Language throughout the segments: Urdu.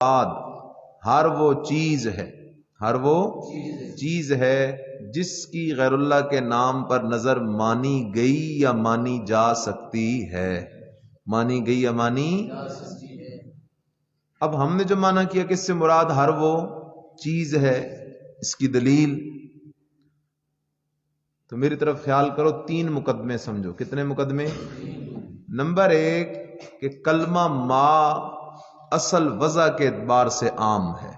مراد ہر وہ چیز ہے، ہر وہ چیز ہے جس کی غیر اللہ کے نام پر نظر مانی گئی یا مانی جا سکتی ہے، مانی گئی یا مانی۔ اب ہم نے جو معنی کیا کہ اس سے مراد ہر وہ چیز ہے، اس کی دلیل تو میری طرف خیال کرو، 3 مقدمے سمجھو۔ کتنے مقدمے؟ نمبر 1 کہ کلمہ ما اصل وضع کے اعتبار سے عام ہے،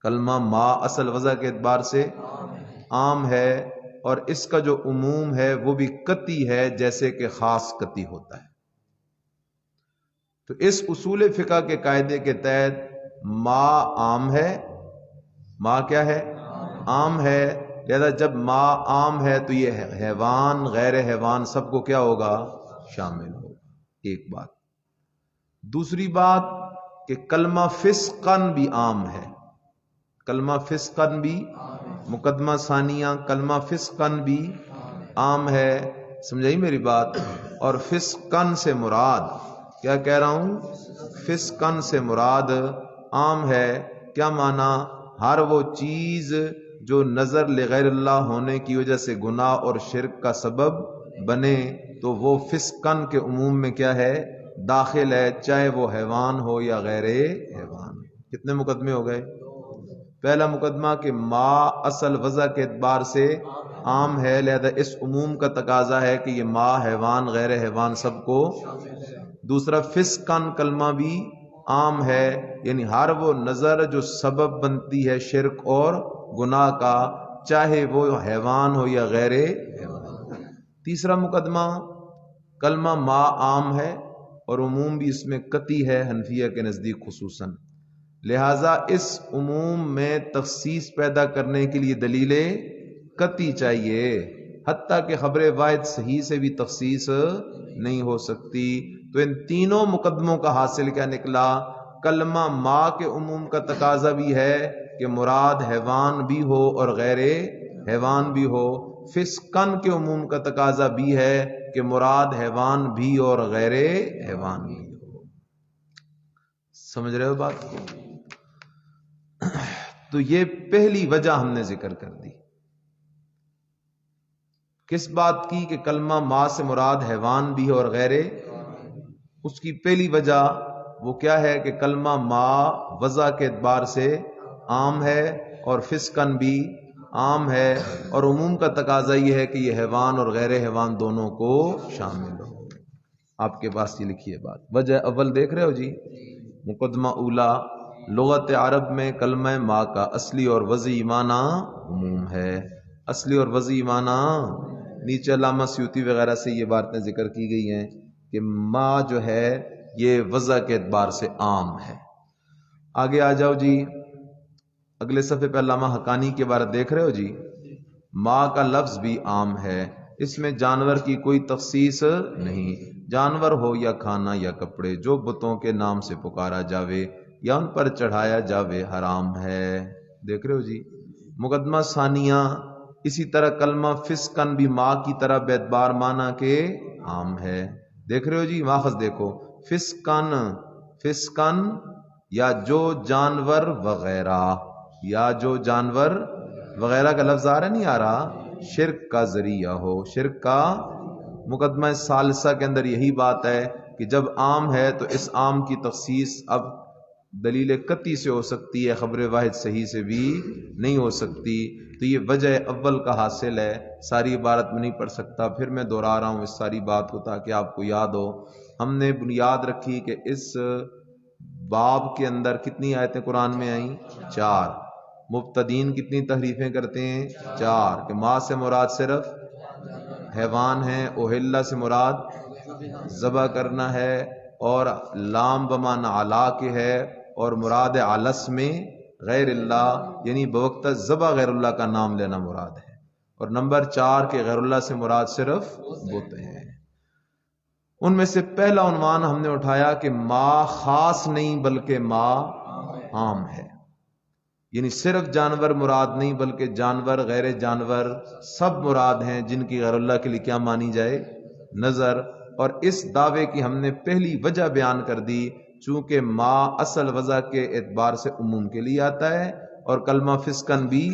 کلمہ ما اصل وضع کے اعتبار سے عام ہے، اور اس کا جو عموم ہے وہ بھی قطعی ہے جیسے کہ خاص قطعی ہوتا ہے۔ تو اس اصول فقہ کے قاعدے کے تحت ما عام ہے، ما کیا ہے؟ عام ہے، لہذا جب ما عام ہے تو یہ حیوان غیر حیوان سب کو کیا ہوگا؟ شامل ہوگا۔ ایک بات۔ دوسری بات کہ کلمہ فسقن بھی عام ہے، کلمہ فسقن بھی، مقدمہ ثانیہ کلمہ فسقن بھی عام ہے، سمجھائی میری بات؟ اور فسقن سے مراد کیا کہہ رہا ہوں؟ فسقن سے مراد عام ہے، کیا معنی؟ ہر وہ چیز جو نظر لغیر اللہ ہونے کی وجہ سے گناہ اور شرک کا سبب بنے تو وہ فسقن کے عموم میں کیا ہے؟ داخل ہے، چاہے وہ حیوان ہو یا غیر حیوان۔ کتنے مقدمے ہو گئے؟ پہلا مقدمہ کہ ما اصل وضع کے اعتبار سے عام ہے، لہذا اس عموم کا تقاضا ہے کہ یہ ما حیوان غیر حیوان سب کو۔ دوسرا فسقن کلمہ بھی عام ہے، یعنی ہر وہ نظر جو سبب بنتی ہے شرک اور گناہ کا، چاہے وہ حیوان ہو یا غیر حیوان۔ تیسرا مقدمہ کلمہ ما عام ہے اور عموم بھی اس میں قطعی ہے حنفیہ کے نزدیک خصوصاً، لہٰذا اس عموم میں تخصیص پیدا کرنے کے لیے دلیل قطعی چاہیے، حتیٰ کہ خبر واحد صحیح سے بھی تخصیص نہیں ہو سکتی۔ تو ان تینوں مقدموں کا حاصل کیا نکلا؟ کلمہ ما کے عموم کا تقاضا بھی ہے کہ مراد حیوان بھی ہو اور غیر حیوان بھی ہو، فسقن کے عموم کا تقاضا بھی ہے کہ مراد حیوان بھی اور غیر حیوان بھی ہو۔ سمجھ رہے ہو بات کو؟ تو یہ پہلی وجہ ہم نے ذکر کر دی، کس بات کی؟ کہ کلمہ ما سے مراد حیوان بھی اور غیر۔ اس کی پہلی وجہ وہ کیا ہے کہ کلمہ ما وضع کے اعتبار سے عام ہے اور فسقن بھی عام ہے، اور عموم کا تقاضا یہ ہے کہ یہ حیوان اور غیر حیوان دونوں کو شامل ہو۔ آپ کے پاس یہ لکھی ہے بات۔ وجہ اول دیکھ رہے ہو جی؟ مقدمہ اولا، لغت عرب میں کلمہ ما کا اصلی اور وضعی معنی عموم ہے، اصلی اور وضعی معنی نیچے علامہ سیوطی وغیرہ سے یہ باتیں ذکر کی گئی ہیں کہ ما جو ہے یہ وضع کے اعتبار سے عام ہے۔ آگے آ جاؤ جی، اگلے صفحے پہ علامہ حقانی کے بارے دیکھ رہے ہو جی؟ ما کا لفظ بھی عام ہے، اس میں جانور کی کوئی تخصیص نہیں، جانور ہو یا کھانا یا کپڑے جو بتوں کے نام سے پکارا جاوے یا ان پر چڑھایا جاوے حرام ہے۔ دیکھ رہے ہو جی؟ مقدمہ ثانیہ اسی طرح کلمہ فسقن بھی ما کی طرح بیعتبار معنی کے عام ہے۔ دیکھ رہے ہو جی؟ ماخذ دیکھو، فسقن، فسقن یا جو جانور وغیرہ، یا جو جانور وغیرہ کا لفظ آ رہا نہیں آ رہا؟ شرک کا ذریعہ ہو، شرک کا۔ مقدمہ ثالثہ کے اندر یہی بات ہے کہ جب عام ہے تو اس عام کی تخصیص اب دلیل قطعی سے ہو سکتی ہے، خبر واحد صحیح سے بھی نہیں ہو سکتی۔ تو یہ وجہ اول کا حاصل ہے، ساری عبارت میں نہیں پڑھ سکتا، پھر میں دہرا رہا ہوں اس ساری بات کو تاکہ آپ کو یاد ہو۔ ہم نے بنیاد رکھی کہ اس باب کے اندر کتنی آیتیں قرآن میں آئیں؟ 4۔ مبتدین کتنی تحریفیں کرتے ہیں؟ 4، کہ ما سے مراد صرف حیوان ہے، اوہلہ سے مراد ذبح کرنا ہے، اور لام بمعنی علا کے ہے، اور مراد علس میں غیر اللہ یعنی بوقت ذبح غیر اللہ کا نام لینا مراد ہے، اور نمبر 4 کہ غیر اللہ سے مراد صرف بت ہیں۔ ان میں سے پہلا عنوان ہم نے اٹھایا کہ ما خاص نہیں بلکہ ما عام ہے، یعنی صرف جانور مراد نہیں بلکہ جانور غیر جانور سب مراد ہیں جن کی غیر اللہ کے لیے کیا مانی جائے؟ نظر۔ اور اس دعوے کی ہم نے پہلی وجہ بیان کر دی، چونکہ ما اصل وضع کے اعتبار سے عموم کے لیے آتا ہے اور کلمہ فسقن بھی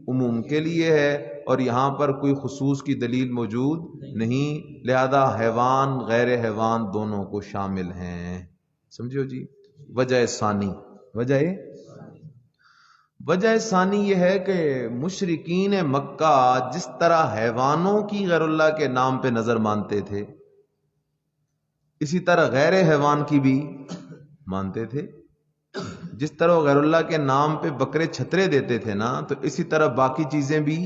عموم کے لیے ہے، اور یہاں پر کوئی خصوص کی دلیل موجود نہیں، لہذا حیوان غیر حیوان دونوں کو شامل ہیں۔ سمجھو جی۔ وجہ ثانی، وجہ ثانی یہ ہے کہ مشرکین مکہ جس طرح حیوانوں کی غیر اللہ کے نام پہ نظر مانتے تھے، اسی طرح غیر حیوان کی بھی مانتے تھے۔ جس طرح غیر اللہ کے نام پہ بکرے چھترے دیتے تھے نا، تو اسی طرح باقی چیزیں بھی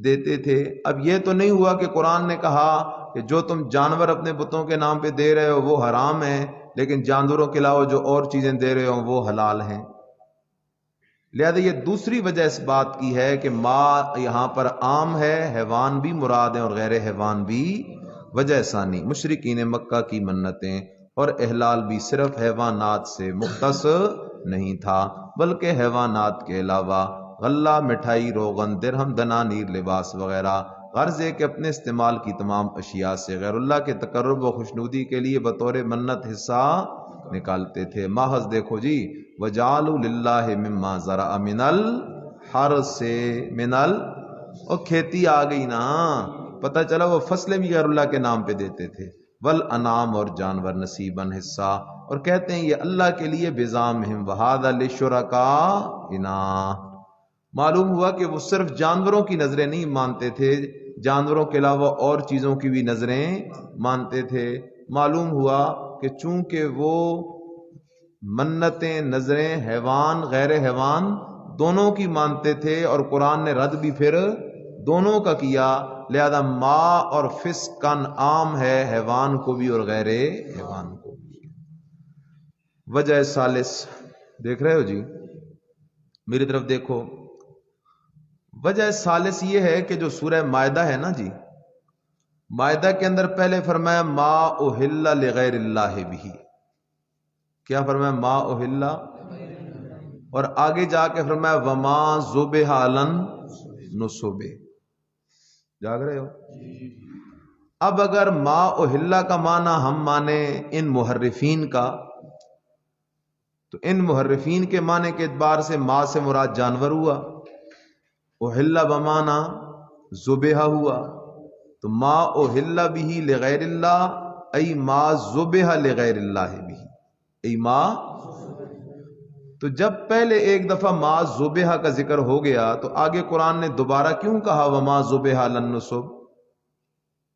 دیتے تھے۔ اب یہ تو نہیں ہوا کہ قرآن نے کہا کہ جو تم جانور اپنے بتوں کے نام پہ دے رہے ہو وہ حرام ہے، لیکن جانوروں کے علاوہ جو اور چیزیں دے رہے ہو وہ حلال ہیں۔ لہذا یہ دوسری وجہ اس بات کی ہے کہ ما یہاں پر عام ہے، حیوان بھی مراد ہیں اور غیر حیوان بھی۔ وجہ ثانی، مشرکین مکہ کی منتیں اور احلال بھی صرف حیوانات سے مختص نہیں تھا، بلکہ حیوانات کے علاوہ غلہ، مٹھائی، روغن، درہم، دنانیر، لباس وغیرہ، غرض ہے کہ اپنے استعمال کی تمام اشیاء سے غیر اللہ کے تقرب و خوشنودی کے لیے بطور منت حصہ نکالتے تھے۔ ماخذ دیکھو جی، وَجَعَلُوا لِلَّهِ مِمَّا زَرَعَ مِنَ الْحَرْثِ اور کھیتی آ گئی نا، پتہ چلا وہ فصلیں بھی غیر اللہ کے نام پہ دیتے تھے۔ والانعام اور جانور نصیباً حصہ، اور کہتے ہیں یہ اللہ کے لیے بزعمہم وَهَذَا لِشُرَكَائِنَا۔ معلوم ہوا کہ وہ صرف جانوروں کی نظریں نہیں مانتے تھے، جانوروں کے علاوہ اور چیزوں کی بھی نظریں مانتے تھے۔ معلوم ہوا کہ چونکہ وہ منتیں، نظریں حیوان غیر حیوان دونوں کی مانتے تھے، اور قرآن نے رد بھی پھر دونوں کا کیا، لہذا ما اور فسقن عام ہے، حیوان کو بھی اور غیر حیوان کو بھی۔ وجہ ثالث، دیکھ رہے ہو جی، میری طرف دیکھو۔ وجہ ثالث یہ ہے کہ جو سورہ مائدہ ہے نا جی، مائدہ کے اندر پہلے فرمایا ما اہل لغیر اللہ بھی، کیا فرمایا؟ ما اہل، اور آگے جا کے فرمایا وما ذبح علی النصب۔ جاگ رہے ہو؟ اب اگر ما اہل کا معنی ہم مانے ان محرفین کا، تو ان محرفین کے معنی کے اعتبار سے ما سے مراد جانور ہوا، اہل بمانا ذبح ہوا، تو ما اہل بھی لغیر اللہ ای ما ذبح لغیر اللہ بھی، ای ما۔ تو جب پہلے ایک دفعہ ما ذبح کا ذکر ہو گیا تو آگے قرآن نے دوبارہ کیوں کہا وما ذبح علی النصب؟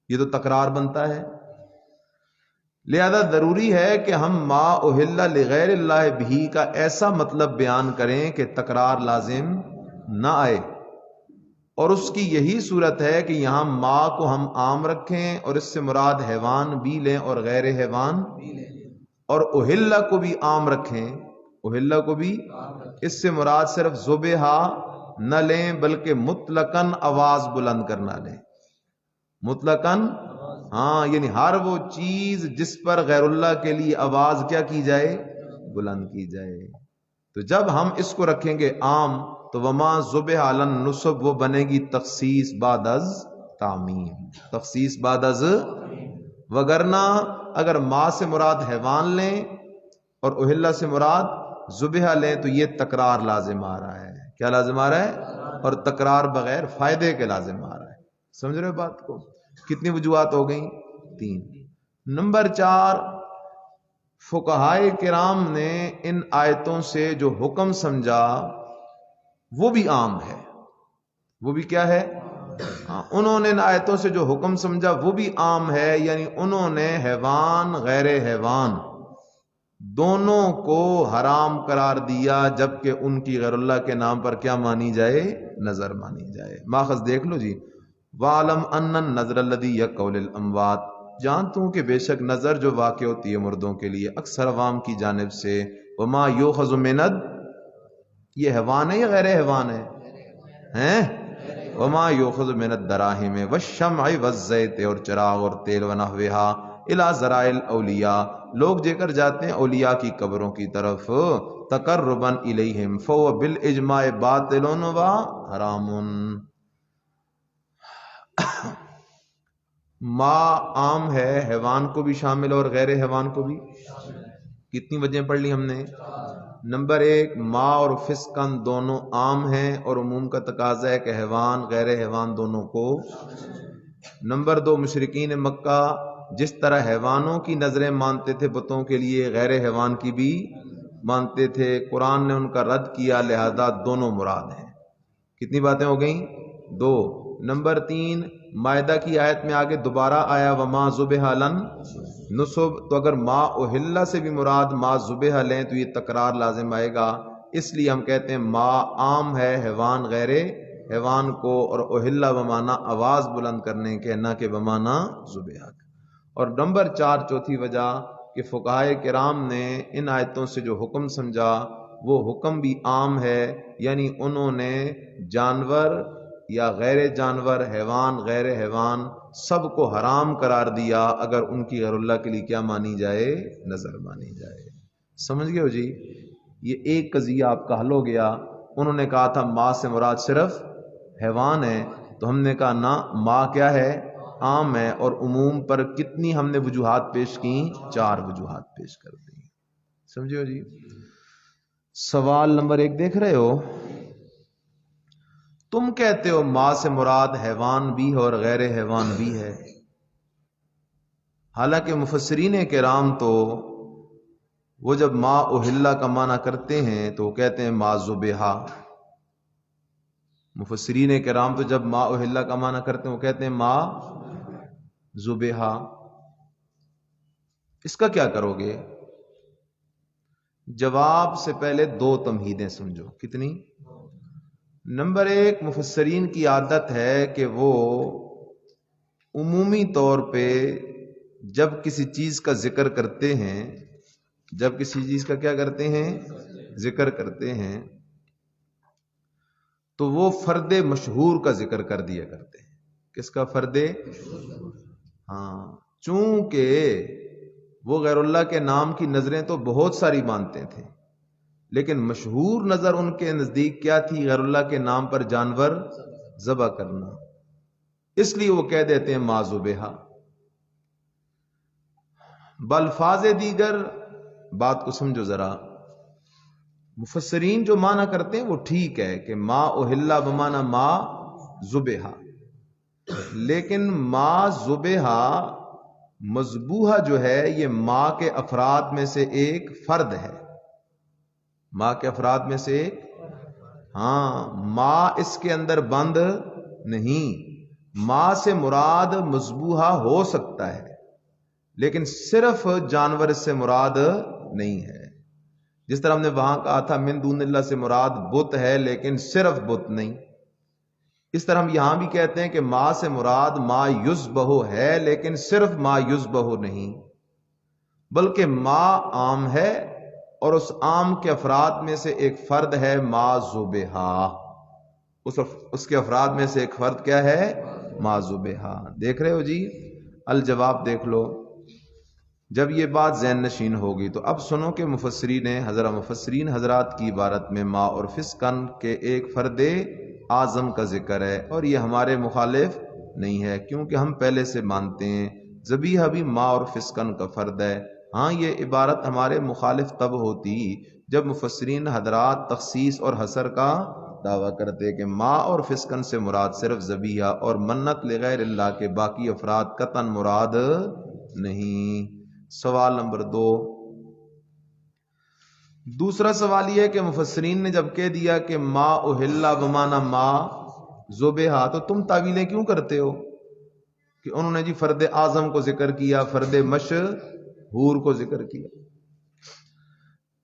یہ تو تکرار بنتا ہے، لہذا ضروری ہے کہ ہم ما اہل لغیر اللہ بھی کا ایسا مطلب بیان کریں کہ تکرار لازم نہ آئے، اور اس کی یہی صورت ہے کہ یہاں ما کو ہم عام رکھیں اور اس سے مراد حیوان بھی لیں اور غیر حیوان بھی لیں، اور اہل کو بھی عام رکھیں، اہل کو بھی اس سے مراد صرف ذبح نہ لیں بلکہ مطلقاً آواز بلند کرنا لیں، مطلقاً، ہاں، یعنی ہر وہ چیز جس پر غیر اللہ کے لیے آواز کیا کی جائے؟ بلند کی جائے۔ تو جب ہم اس کو رکھیں گے عام تو وما ذبح علی النصب وہ بنے گی تخصیص بعد از تعمیم، تخصیص بعد از، وگرنہ اگر ما سے مراد حیوان لیں اور اہل سے مراد ذبح لیں تو یہ تکرار لازم آ رہا ہے۔ کیا لازم آ رہا ہے؟ اور تکرار بغیر فائدے کے لازم آ رہا ہے۔ سمجھ رہے ہو بات کو؟ کتنی وجوہات ہو گئیں؟ 3۔ نمبر 4، فقہائے کرام نے ان آیتوں سے جو حکم سمجھا وہ بھی عام ہے، وہ بھی کیا ہے؟ انہوں نے ان آیتوں سے جو حکم سمجھا وہ بھی عام ہے، یعنی انہوں نے حیوان غیر حیوان دونوں کو حرام قرار دیا، جبکہ ان کی غیر اللہ کے نام پر کیا مانی جائے؟ نظر مانی جائے۔ ماخذ دیکھ لو جی، وَعَلَمْ أَنَّ النَّظْرَ الَّذِي يَقَعُ لِلْأَمْوَاتِ، جانتا ہوں کہ بے شک نظر جو واقع ہوتی ہے مردوں کے لیے اکثر عوام کی جانب سے، وَمَا يُؤْخَذُ مِنَ یہ حیوان ہے یا غیر حیوان ہے؟ ہیں؟ وَمَا يُؤْخَذُ مِنَ الدَّرَاهِمِ وَالشَّمْعِ وَالزَّيْتِ، اور چراغ اور تیل وَنَحْوِهَا الى ذرائع الاولیاء، لوگ جے کر جاتے ہیں اولیاء کی قبروں کی طرف، تقربا الیہم فهو بالاجماع باطل و حرام۔ ما عام ہے، حیوان کو بھی شامل اور غیر حیوان کو بھی، کتنی وجہیں پڑھ لی ہم نے؟ نمبر 1 ما اور فسقن دونوں عام ہیں اور عموم کا تقاضا ہے کہ حیوان غیر حیوان دونوں کو. نمبر 2 مشرکین مکہ جس طرح حیوانوں کی نظریں مانتے تھے بتوں کے لیے غیر حیوان کی بھی مانتے تھے. قرآن نے ان کا رد کیا، لہذا دونوں مراد ہیں. کتنی باتیں ہو گئیں؟ 2. نمبر 3 مائدہ کی آیت میں آگے دوبارہ آیا وما ذبح لن نصب، تو اگر ما اہلا سے بھی مراد ما ذبح لیں تو یہ تکرار لازم آئے گا. اس لیے ہم کہتے ہیں ما عام ہے حیوان غیر حیوان کو، اور اہلا بمانا آواز بلند کرنے کے، نہ کہ بمانا ذبح. اور نمبر 4 چوتھی وجہ کہ فقہائے کرام نے ان آیتوں سے جو حکم سمجھا وہ حکم بھی عام ہے، یعنی انہوں نے جانور یا غیر جانور، حیوان غیر حیوان سب کو حرام قرار دیا اگر ان کی غیر اللہ کے لیے کیا مانی جائے؟ نظر مانی جائے. سمجھ گئے ہو جی؟ یہ ایک قضیہ آپ کا حل ہو گیا. انہوں نے کہا تھا ما سے مراد صرف حیوان ہے، تو ہم نے کہا نہ، ما کیا ہے؟ عام ہے. اور عموم پر کتنی ہم نے وجوہات پیش کی؟ 4 وجوہات پیش کر دی. سمجھے ہو جی؟ سوال نمبر 1 دیکھ رہے ہو؟ تم کہتے ہو ما سے مراد حیوان بھی ہے اور غیر حیوان بھی ہے، حالانکہ مفسرین کرام تو وہ جب ما اہلا کا معنی کرتے ہیں تو وہ کہتے ہیں ما ذبح. مفسرین کرام تو جب ما اہلا کا معنی کرتے ہیں وہ کہتے ہیں ما ذبح. اس کا کیا کرو گے؟ جواب سے پہلے 2 تمہیدیں سمجھو. کتنی؟ نمبر 1 مفسرین کی عادت ہے کہ وہ عمومی طور پہ جب کسی چیز کا ذکر کرتے ہیں، جب کسی چیز کا کیا کرتے ہیں؟ ذکر کرتے ہیں، تو وہ فرد مشہور کا ذکر کر دیا کرتے ہیں. کس کا؟ فرد. ہاں، چونکہ وہ غیر اللہ کے نام کی نظریں تو بہت ساری مانتے تھے، لیکن مشہور نظر ان کے نزدیک کیا تھی؟ غیر اللہ کے نام پر جانور ذبح کرنا. اس لیے وہ کہہ دیتے ہیں ما ذبح. بالفاظ دیگر بات کو سمجھو ذرا. مفسرین جو معنی کرتے ہیں وہ ٹھیک ہے کہ ما اہلا بمانا ما ذبح، لیکن ما ذبح مذبوحہ جو ہے یہ ماں کے افراد میں سے ایک فرد ہے. ماں کے افراد میں سے ایک، ہاں، ماں اس کے اندر بند نہیں. ماں سے مراد مذبوحہ ہو سکتا ہے لیکن صرف جانور اس سے مراد نہیں ہے. جس طرح ہم نے وہاں کہا تھا من دون اللہ سے مراد بت ہے لیکن صرف بت نہیں، اس طرح ہم یہاں بھی کہتے ہیں کہ ما سے مراد ما یذبح ہے لیکن صرف ما یذبح نہیں، بلکہ ما عام ہے اور اس عام کے افراد میں سے ایک فرد ہے ما ذبح. اس کے افراد میں سے ایک فرد کیا ہے؟ ما ذبح. دیکھ رہے ہو جی؟ الجواب دیکھ لو. جب یہ بات ذہن نشین ہوگی تو اب سنو کہ مفسرین حضرات کی عبارت میں ما اور فسقن کے ایک فرد اعظم کا ذکر ہے، اور یہ ہمارے مخالف نہیں ہے کیونکہ ہم پہلے سے مانتے ہیں ذبیحہ بھی ما اور فسقن کا فرد ہے. ہاں، یہ عبارت ہمارے مخالف تب ہوتی جب مفسرین حضرات تخصیص اور حصر کا دعویٰ کرتے کہ ما اور فسقن سے مراد صرف ذبیحہ اور منت لغیر اللہ کے باقی افراد قطعاً مراد نہیں. سوال نمبر 2. دوسرا سوال یہ ہے کہ مفسرین نے جب کہہ دیا کہ ما اہلا بمانا ما ذبح، تو تم تعویلیں کیوں کرتے ہو کہ انہوں نے جی فرد اعظم کو ذکر کیا، فرد مشہور کو ذکر کیا؟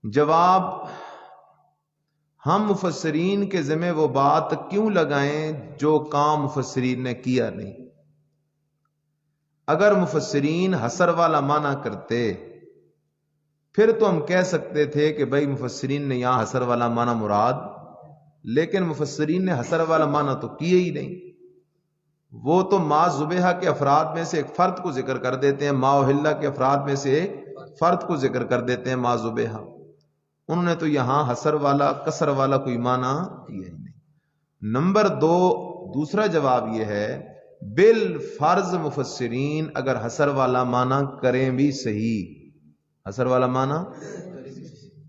جواب، ہم مفسرین کے ذمہ وہ بات کیوں لگائیں جو کام مفسرین نے کیا نہیں. اگر مفسرین حصر والا معنی کرتے پھر تو ہم کہہ سکتے تھے کہ بھائی مفسرین نے یہاں حصر والا معنی مراد، لیکن مفسرین نے حصر والا معنی تو کیے ہی نہیں. وہ تو ما ذبح کے افراد میں سے ایک فرد کو ذکر کر دیتے ہیں، ما اہلا کے افراد میں سے ایک فرد کو ذکر کر دیتے ہیں ما ذبح. انہوں نے تو یہاں حصر والا قصر والا کوئی معنی کیا ہی نہیں. نمبر 2 دوسرا جواب یہ ہے بالفرض مفسرین اگر حصر والا معنی کریں بھی صحیح، حسر والا معنی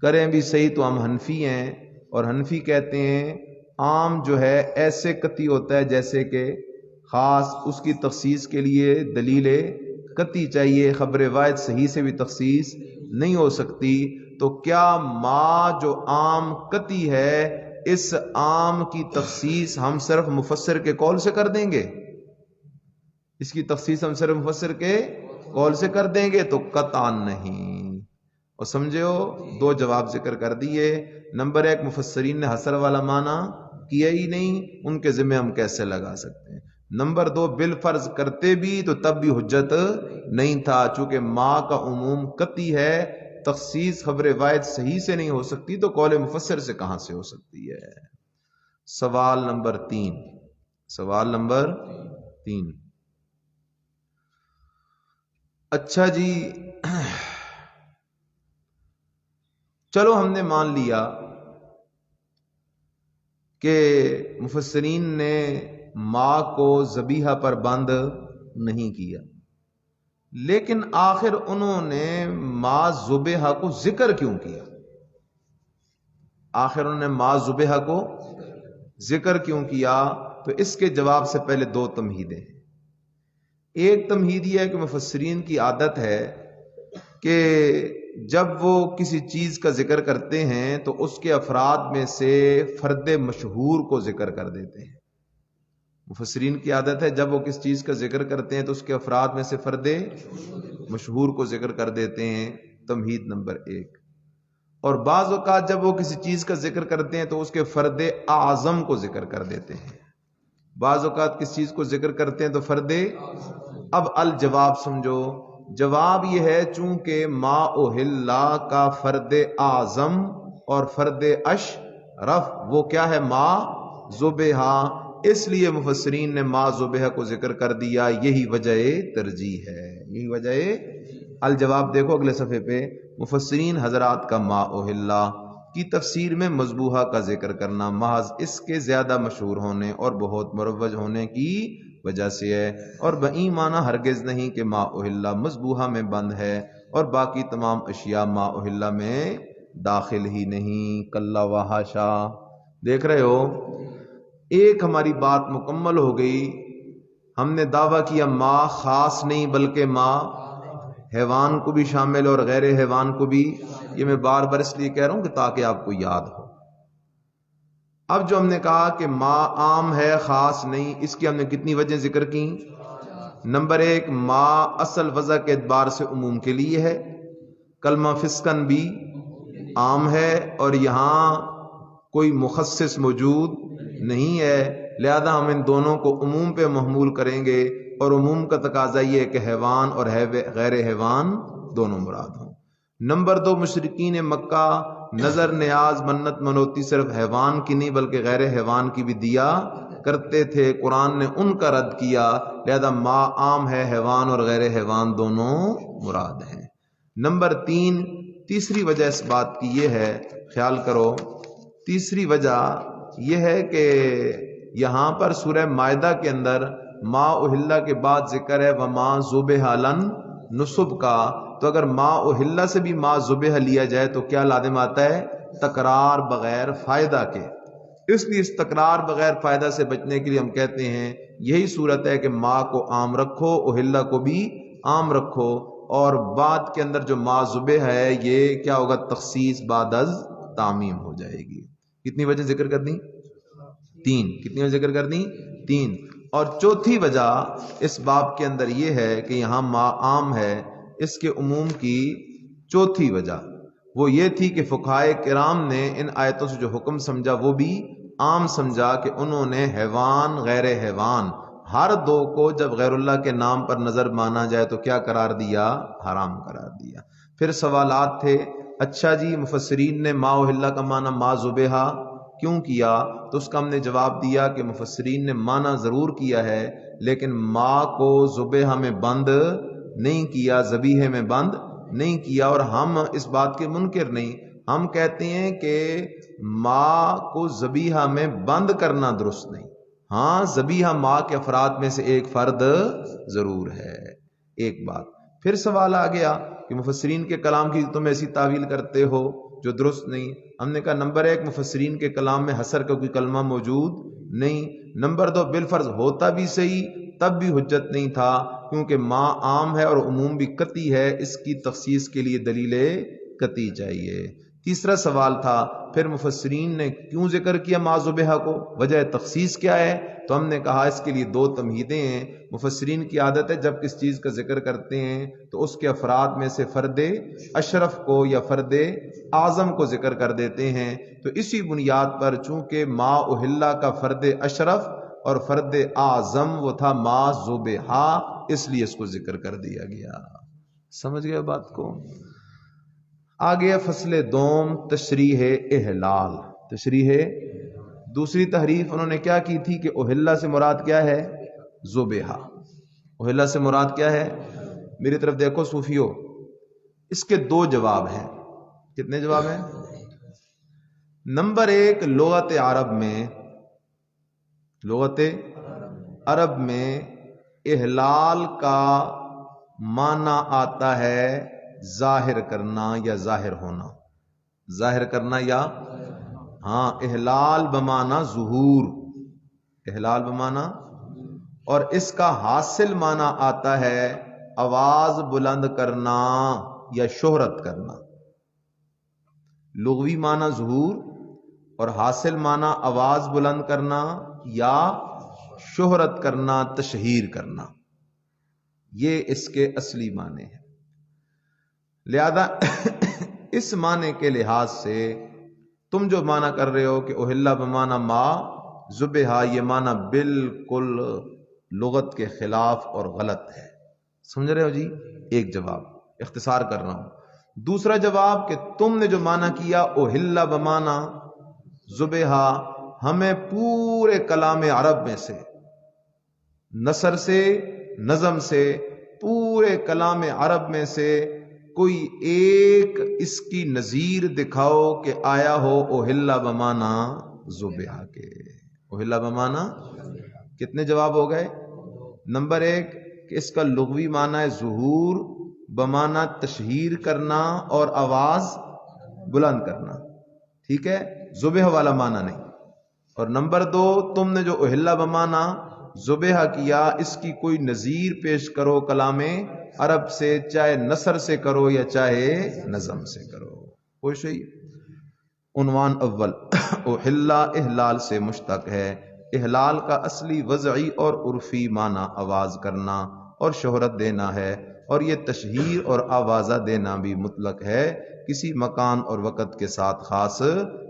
کریں بھی صحیح تو ہم حنفی ہیں، اور حنفی کہتے ہیں عام جو ہے ایسے قطعی ہوتا ہے جیسے کہ خاص، اس کی تخصیص کے لیے دلیل قطعی چاہیے، خبر واحد صحیح سے بھی تخصیص نہیں ہو سکتی۔ تو کیا ما جو عام قطعی ہے، اس عام کی تخصیص ہم صرف مفسر کے قول سے کر دیں گے؟ اس کی تخصیص ہم صرف مفسر کے قول سے کر دیں گے؟ تو قطعاً نہیں۔ اور سمجھے ہو، دو جواب ذکر کر دیے۔ نمبر ایک، مفسرین نے حسر والا معنی کیا ہی نہیں، ان کے ذمہ ہم کیسے لگا سکتے ہیں؟ نمبر دو، بالفرض کرتے بھی تو تب بھی حجت نہیں تھا، چونکہ ما کا عموم قطعی ہے، تخصیص خبر واحد صحیح سے نہیں ہو سکتی، تو قول مفسر سے کہاں سے ہو سکتی ہے؟ سوال نمبر 3، سوال نمبر 3۔ اچھا جی، چلو ہم نے مان لیا کہ مفسرین نے ما کو ذبیحہ پر بند نہیں کیا، لیکن آخر انہوں نے ما ذبیحہ کو ذکر کیوں کیا؟ آخر انہوں نے ما ذبیحہ کو ذکر کیوں کیا؟ تو اس کے جواب سے پہلے دو تمہیدیں ہیں۔ ایک تمہید یہ ہے کہ مفسرین کی عادت ہے کہ جب وہ کسی چیز کا ذکر کرتے ہیں تو اس کے افراد میں سے فرد مشہور کو ذکر کر دیتے ہیں۔ مفسرین کی عادت ہے جب وہ کس چیز کا ذکر کرتے ہیں تو اس کے افراد میں سے فرد مشہور کو ذکر کر دیتے ہیں، تمہید نمبر 1۔ اور بعض اوقات جب وہ کسی چیز کا ذکر کرتے ہیں تو اس کے فرد اعظم کو ذکر کر دیتے ہیں۔ بعض اوقات کس چیز کو ذکر کرتے ہیں تو فرد۔ اب الجواب سمجھو، جواب یہ ہے چونکہ ما احل کا فرد اعظم اور فرد اشرف وہ کیا ہے؟ ما ذبیحہ، اس لیے مفسرین نے ما ذبیحہ کو ذکر کر دیا، یہی وجہ ترجیح ہے، یہی وجہ۔ الجواب دیکھو اگلے صفحے پہ، مفسرین حضرات کا ما احل کی تفسیر میں مذبوحہ کا ذکر کرنا محض اس کے زیادہ مشہور ہونے اور بہت مروج ہونے کی وجہ سے ہے، اور بئی معنی ہرگز نہیں کہ ما احل مذبوحہ میں بند ہے اور باقی تمام اشیاء ما احل میں داخل ہی نہیں، کلا و حاشا۔ دیکھ رہے ہو، ایک ہماری بات مکمل ہو گئی، ہم نے دعویٰ کیا ما خاص نہیں بلکہ ما حیوان کو بھی شامل اور غیر حیوان کو بھی۔ یہ میں بار بار اس لیے کہہ رہا ہوں کہ تاکہ آپ کو یاد ہو۔ اب جو ہم نے کہا کہ ما عام ہے خاص نہیں، اس کی ہم نے کتنی وجہ ذکر کی؟ نمبر 1، ما اصل وضع کے اعتبار سے عموم کے لیے ہے، کلمہ فسقن بھی عام ہے اور یہاں کوئی مخصص موجود نہیں ہے، لہذا ہم ان دونوں کو عموم پہ محمول کریں گے، اور عموم کا تقاضا یہ ہے کہ حیوان اور غیر حیوان دونوں مراد ہوں۔ نمبر 2، مشرکین مکہ نظر نیاز منت منوتی صرف حیوان کی نہیں بلکہ غیر حیوان کی بھی دیا کرتے تھے، قرآن نے ان کا رد کیا، لہذا ما عام ہے، حیوان اور غیر حیوان دونوں مراد ہیں۔ نمبر 3، تیسری وجہ اس بات کی یہ ہے، خیال کرو، تیسری وجہ یہ ہے کہ یہاں پر سورہ مائدہ کے اندر ما احل کے بعد ذکر ہے وما ذبح علی نصب کا، تو اگر ما احل سے بھی ما ذبح لیا جائے تو کیا لازم آتا ہے؟ تکرار بغیر فائدہ کے۔ اس لیے اس تکرار بغیر فائدہ سے بچنے کے لیے ہم کہتے ہیں یہی صورت ہے کہ ما کو عام رکھو، احل کو بھی عام رکھو، اور بعد کے اندر جو ما ذبح ہے یہ کیا ہوگا؟ تخصیص بعد از تعمیم ہو جائے گی۔ کتنی وجہ ذکر کر دیں؟ 3۔ کتنی وجہ ذکر کر دیں؟ 3۔ اور چوتھی وجہ اس باب کے اندر یہ ہے کہ یہاں ما عام ہے، اس کے عموم کی چوتھی وجہ وہ یہ تھی کہ فقہائے کرام نے ان آیتوں سے جو حکم سمجھا وہ بھی عام سمجھا کہ انہوں نے حیوان غیر حیوان ہر دو کو جب غیر اللہ کے نام پر نظر مانا جائے تو کیا قرار دیا؟ حرام قرار دیا۔ پھر سوالات تھے، اچھا جی مفسرین نے ما احل کا معنی ما ذبیحہ کیوں کیا؟ تو اس کا ہم نے جواب دیا کہ مفسرین نے معنی ضرور کیا ہے لیکن ما کو ذبیحہ میں بند نہیں کیا، ذبیحہ میں بند نہیں کیا، اور ہم اس بات کے منکر نہیں، ہم کہتے ہیں کہ ما کو ذبیحہ میں بند کرنا درست نہیں، ہاں ذبیحہ ما کے افراد میں سے ایک فرد ضرور ہے، ایک بات۔ پھر سوال آ گیا کہ مفسرین کے کلام کی تم ایسی تعویل کرتے ہو جو درست نہیں. ہم نے کہا نمبر 1 مفسرین کے کلام میں حسر کا کوئی کلمہ موجود نہیں. نمبر 2 بالفرض ہوتا بھی صحیح تب بھی حجت نہیں تھا کیونکہ ما عام ہے اور عموم بھی قطعی ہے، اس کی تخصیص کے لیے دلیل قطعی چاہیے. تیسرا سوال تھا پھر مفسرین نے کیوں ذکر کیا ما ذبح کو، وجہ تخصیص کیا ہے؟ تو ہم نے کہا اس کے لیے 2 تمہیدیں ہیں. مفسرین کی عادت ہے جب کس چیز کا ذکر کرتے ہیں تو اس کے افراد میں سے فرد اشرف کو یا فرد اعظم کو ذکر کر دیتے ہیں. تو اسی بنیاد پر چونکہ ما اہلا کا فرد اشرف اور فرد اعظم وہ تھا ما ذبح، اس لیے اس کو ذکر کر دیا گیا. سمجھ گئے بات کو؟ آگے فصل دوم تشریح احلال. تشریح دوسری تحریف انہوں نے کیا کی تھی کہ اہلا سے مراد کیا ہے؟ ذبح. اہلا سے مراد کیا ہے؟ میری طرف دیکھو صوفیو، اس کے 2 جواب ہیں. کتنے جواب ہیں؟ نمبر 1 لغت عرب میں احلال کا معنی آتا ہے ظاہر کرنا یا ظاہر ہونا. ظاہر کرنا یا احلال بمعنی ظہور، احلال بمعنی، اور اس کا حاصل معنی آتا ہے آواز بلند کرنا یا شہرت کرنا. لغوی معنی ظہور اور حاصل معنی آواز بلند کرنا یا شہرت کرنا، تشہیر کرنا. یہ اس کے اصلی معنی ہیں. لہذا اس معنی کے لحاظ سے تم جو معنی کر رہے ہو کہ اہلا بمعنی ما ذبح، یہ معنی بالکل لغت کے خلاف اور غلط ہے. سمجھ رہے ہو جی؟ ایک جواب اختصار کر رہا ہوں. دوسرا جواب کہ تم نے جو معنی کیا اہلا بمعنی ذبح، ہمیں پورے کلام عرب میں سے، نثر سے، نظم سے، پورے کلام عرب میں سے کوئی ایک اس کی نظیر دکھاؤ کہ آیا ہو اہلا بمعنی ذبح کے. اہلا بمعنی کتنے جواب ہو گئے؟ نمبر 1 کہ اس کا لغوی معنی ہے ظہور بمعنی تشہیر کرنا اور آواز بلند کرنا، ٹھیک ہے، ذبح والا معنی نہیں. اور نمبر 2 تم نے جو اہلا بمعنی ذبح کیا اس کی کوئی نظیر پیش کرو کلام عرب سے، چاہے نثر سے کرو یا چاہے نظم سے کرو. خوش ہوئی؟ عنوان اول اہلا احلال سے مشتق ہے. احلال کا اصلی وضعی اور عرفی معنی آواز کرنا اور شہرت دینا ہے، اور یہ تشہیر اور آوازہ دینا بھی مطلق ہے، کسی مکان اور وقت کے ساتھ خاص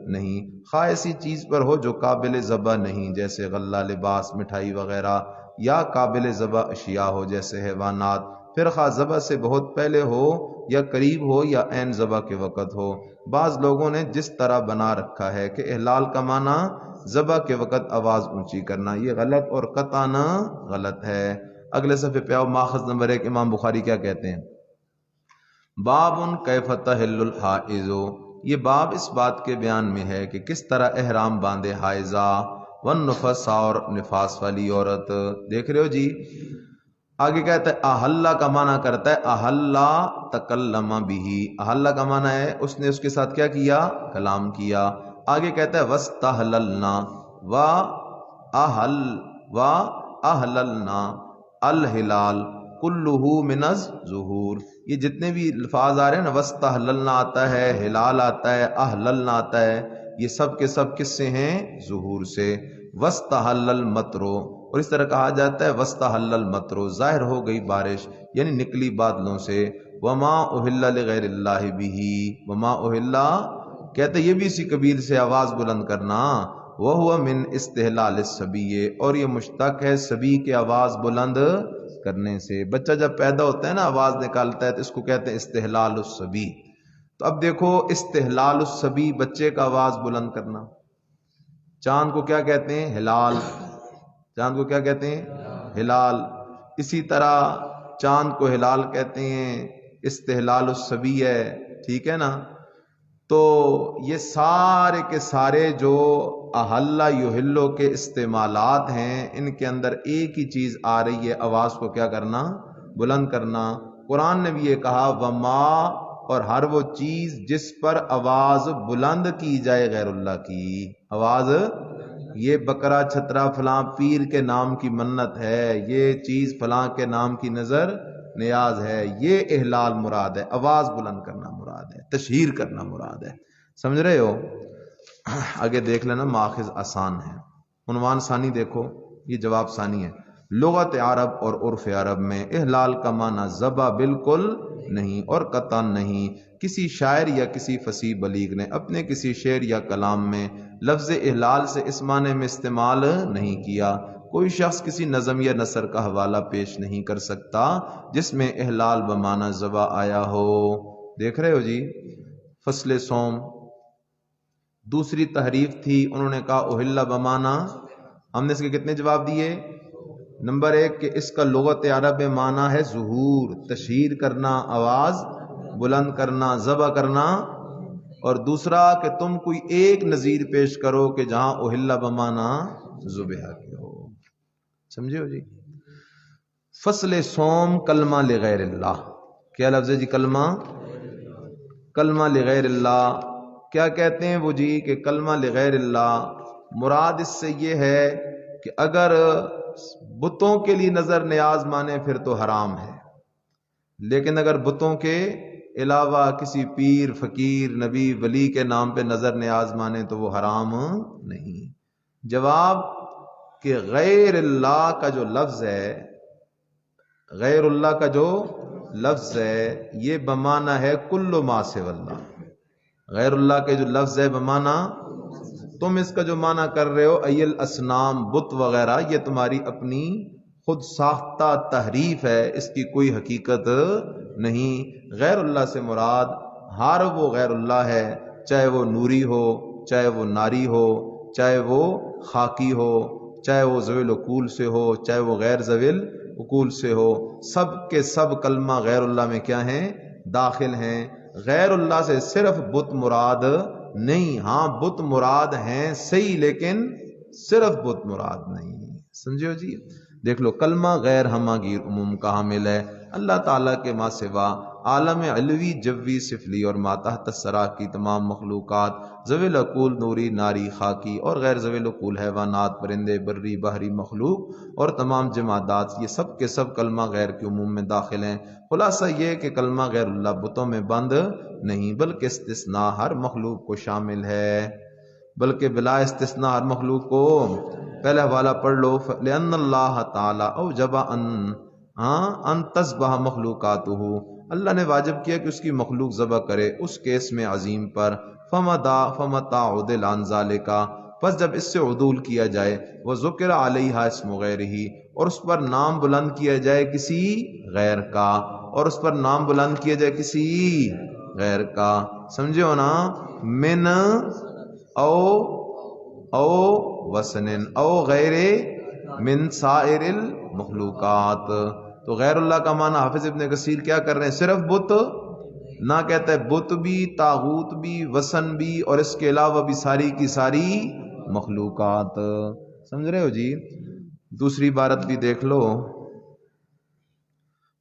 نہیں. خواہ ایسی چیز پر ہو جو قابل ذبح نہیں جیسے غلہ، لباس، مٹھائی وغیرہ، یا قابل ذبح اشیاء ہو جیسے حیوانات، پھر خواہ ذبح سے بہت پہلے ہو یا قریب ہو یا عین ذبح کے وقت ہو. بعض لوگوں نے جس طرح بنا رکھا ہے کہ احلال کا معنی ذبح کے وقت آواز اونچی کرنا، یہ غلط اور قطعاً غلط ہے. اگلے صفحے پہ آؤ، ماخذ نمبر 1 امام بخاری کیا کہتے ہیں؟ باب کیف تحل الحائض. یہ باب اس بات کے بیان میں ہے کہ کس طرح احرام باندھے حائضہ والنفس اور نفاس والی عورت. دیکھ رہے ہو جی؟ آگے کہتا ہے احلہ کا معنی کرتا ہے احلہ تکلم بھی. احلہ کا معنی ہے اس نے اس کے ساتھ کیا کیا؟ کلام کیا. آگے کہتا ہے واستحللنا واحللنا الہلال کلہ من الظہور. یہ جتنے بھی الفاظ آ رہے ہیں نا، واستحللنا آتا ہے، ہلال آتا ہے، احللنا آتا ہے، یہ سب کے سب کس سے ہیں؟ ظہور سے. واستحل المطر، اور اس طرح کہا جاتا ہے واستحل المطر، ظاہر ہو گئی بارش یعنی نکلی بادلوں سے. وما اہل لغیر اللہ بھی، وما اہل کہتے یہ بھی اسی قبیل سے آواز بلند کرنا. وہو من استحلال الصبی، اور یہ مشتق ہے صبی کے آواز بلند کرنے سے. بچہ جب پیدا ہوتا ہے نا آواز نکالتا ہے تو اس کو کہتے ہیں استحلال الصبی. تو اب دیکھو استحلال الصبی بچے کا آواز بلند کرنا. چاند کو کیا کہتے ہیں؟ ہلال. چاند کو کیا کہتے ہیں؟ ہلال. اسی طرح چاند کو ہلال کہتے ہیں، استحلال الصبی ہے، ٹھیک ہے نا. تو یہ سارے کے سارے جو احلہ یحلو کے استعمالات ہیں ان کے اندر ایک ہی چیز آ رہی ہے، آواز کو کیا کرنا؟ بلند کرنا. قرآن نے بھی یہ کہا وما، اور ہر وہ چیز جس پر آواز بلند کی جائے غیر اللہ کی، آواز، یہ بکرا چھترا فلاں پیر کے نام کی منت ہے، یہ چیز فلاں کے نام کی نظر نیاز ہے، یہ احلال مراد ہے، آواز بلند کرنا مراد ہے، تشہیر کرنا مراد ہے. سمجھ رہے ہو؟ آگے دیکھ لینا، ماخذ آسان ہے. عنوان ثانی دیکھو، یہ جواب ثانی ہے. لغت عرب اور عرف عرب میں احلال کا معنی ذبح بالکل نہیں اور قطعاً نہیں. کسی شاعر یا کسی فصیح بلیغ نے اپنے کسی شعر یا کلام میں لفظ احلال سے اس معنی میں استعمال نہیں کیا. کوئی شخص کسی نظم یا نثر کا حوالہ پیش نہیں کر سکتا جس میں احلال بمعنی ذبح آیا ہو. دیکھ رہے ہو جی؟ فصل صوم دوسری تحریف تھی، انہوں نے کہا احلہ بمعنی. ہم نے اس کے کتنے جواب دیے؟ نمبر 1 کہ اس کا لغت عرب میں معنی ہے ظہور، تشہیر کرنا، آواز بلند کرنا، ذبح کرنا. اور دوسرا کہ تم کوئی ایک نظیر پیش کرو کہ جہاں احلہ بمعنی ذبح کے ہو. سمجھے ہو جی؟ فصل صوم کلمہ لغیر اللہ. کیا لفظ ہے جی؟ کلمہ لغیر اللہ. کیا کہتے ہیں وہ جی؟ کہ کلمہ لغیر اللہ مراد اس سے یہ ہے کہ اگر بتوں کے لیے نظر نیاز مانے پھر تو حرام ہے، لیکن اگر بتوں کے علاوہ کسی پیر فقیر نبی ولی کے نام پہ نظر نیاز مانے تو وہ حرام نہیں. جواب کہ غیر اللہ کا جو لفظ ہے، غیر اللہ کا جو لفظ ہے یہ بمعنی ہے کل ما سوی اللہ. غیر اللہ کے جو لفظ ہے بمعنی، تم اس کا جو معنی کر رہے ہو ایل اسنام بت وغیرہ، یہ تمہاری اپنی خود ساختہ تحریف ہے، اس کی کوئی حقیقت نہیں. غیر اللہ سے مراد ہر وہ غیر اللہ ہے، چاہے وہ نوری ہو، چاہے وہ ناری ہو، چاہے وہ خاکی ہو، چاہے وہ ذوی العقول سے ہو، چاہے وہ غیر ذوی العقول سے ہو، سب کے سب کلمہ غیر اللہ میں کیا ہیں؟ داخل ہیں. غیر اللہ سے صرف بت مراد نہیں، ہاں بت مراد ہیں صحیح، لیکن صرف بت مراد نہیں. سمجھو جی؟ دیکھ لو، کلمہ غیر ہمہ گیر عموم کا حامل ہے. اللہ تعالیٰ کے ما سوا عالم علوی جوی سفلی اور ما تحت الثری کی تمام مخلوقات، ذوی العقول نوری ناری خاکی اور غیر ذوی العقول حیوانات پرندے بری بحری مخلوق اور تمام جمادات، یہ سب کے سب کلمہ غیر کے عموم میں داخل ہیں. خلاصہ یہ کہ کلمہ غیر اللہ بتوں میں بند نہیں بلکہ استثناء ہر مخلوق کو شامل ہے، بلکہ بلا استثناء ہر مخلوق کو. پہلے حوالہ پڑھ لو، لأن اللہ تعالی اوجب ان تذبح مخلوقاتہ، اللہ نے واجب کیا کہ اس کی مخلوق ذبح کرے اس کیس میں عظیم پر. فمتا عدل عن ذالک، پس جب اس سے عدول کیا جائے، وذکر علیہا اسم غیرہ، اور اس پر نام بلند کیا جائے کسی غیر کا، اور اس پر نام بلند کیا جائے کسی غیر کا. سمجھے ہو نا؟ من او وسن او غیر من سائر المخلوقات. تو غیر اللہ کا معنی حافظ ابن کثیر کیا کر رہے ہیں؟ صرف بت نہ کہتا ہے، بت بھی، طاغوت بھی، وثن بھی، اور اس کے علاوہ بھی ساری کی ساری مخلوقات. سمجھ رہے ہو جی؟ دوسری عبارت بھی دیکھ لو،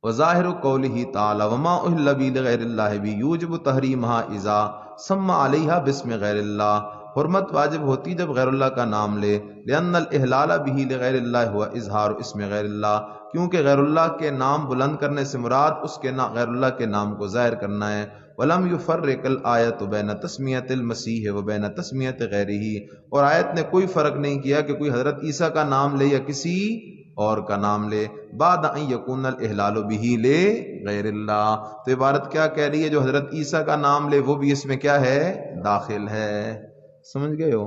وظاہر قولہ تعالی وما اہل بہ لغیر اللہ بھی یوجب تحریمہا اذا سمى علیہا باسم غیر اللہ. حرمت واجب ہوتی جب غیر اللہ کا نام لے. لأن الاحلال بہ لغیر اللہ ہوا اظہار اسم غیر اللہ، کیونکہ غیر اللہ کے نام بلند کرنے سے مراد اس کے غیر اللہ کے نام کو ظاہر کرنا ہے. ولم يفرق الآیت بین تسمیۃ المسیح و بین تسمیۃ غیرہ، اور آیت نے کوئی فرق نہیں کیا کہ کوئی حضرت عیسیٰ کا نام لے یا کسی اور کا نام لے. بعد ان یکون الاحلال بہ لے غیر اللہ، تو عبارت کیا کہہ رہی ہے؟ جو حضرت عیسیٰ کا نام لے وہ بھی اس میں کیا ہے؟ داخل ہے. سمجھ گئے ہو؟